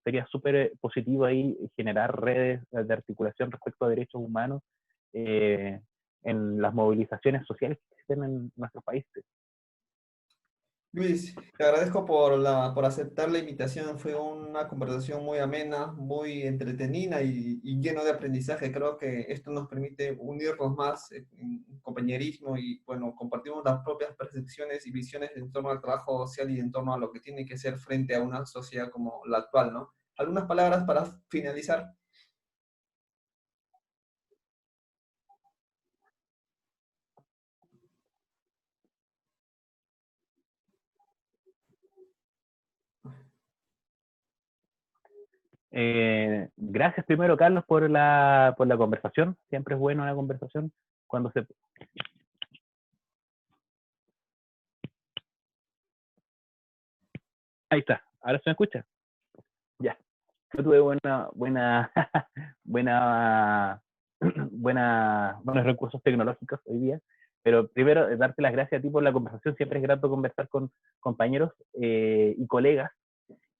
sería súper positivo ahí generar redes de articulación respecto a derechos humanos, eh, en las movilizaciones sociales que existen en nuestros países. Luis, te agradezco por aceptar la invitación. Fue una conversación muy amena, muy entretenida y lleno de aprendizaje. Creo que esto nos permite unirnos más en compañerismo y, bueno, compartimos las propias percepciones y visiones en torno al trabajo social y en torno a lo que tiene que ser frente a una sociedad como la actual, ¿no? ¿Algunas palabras para finalizar? Gracias primero, Carlos, por la conversación. Siempre es bueno una conversación cuando se... Ahí está, ahora se me escucha. Ya. Yo tuve buena, buenos recursos tecnológicos hoy día, pero primero darte las gracias a ti por la conversación. Siempre es grato conversar con compañeros y colegas.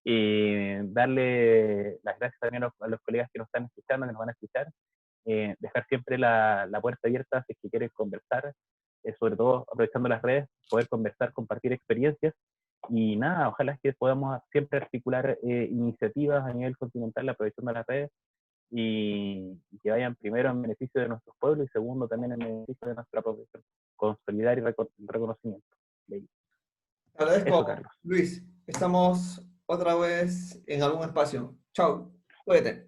Darle las gracias también a los colegas que nos están escuchando, que nos van a escuchar. Dejar siempre la puerta abierta si es que quieres conversar, sobre todo aprovechando las redes, poder conversar, compartir experiencias. Y nada, ojalá que podamos siempre articular iniciativas a nivel continental aprovechando las redes y que vayan primero en beneficio de nuestros pueblos y segundo también en beneficio de nuestra profesión, consolidar y reconocimiento. Te Eso, agradezco, Carlos. Luis. Estamos otra vez en algún espacio. Chao, cuídate.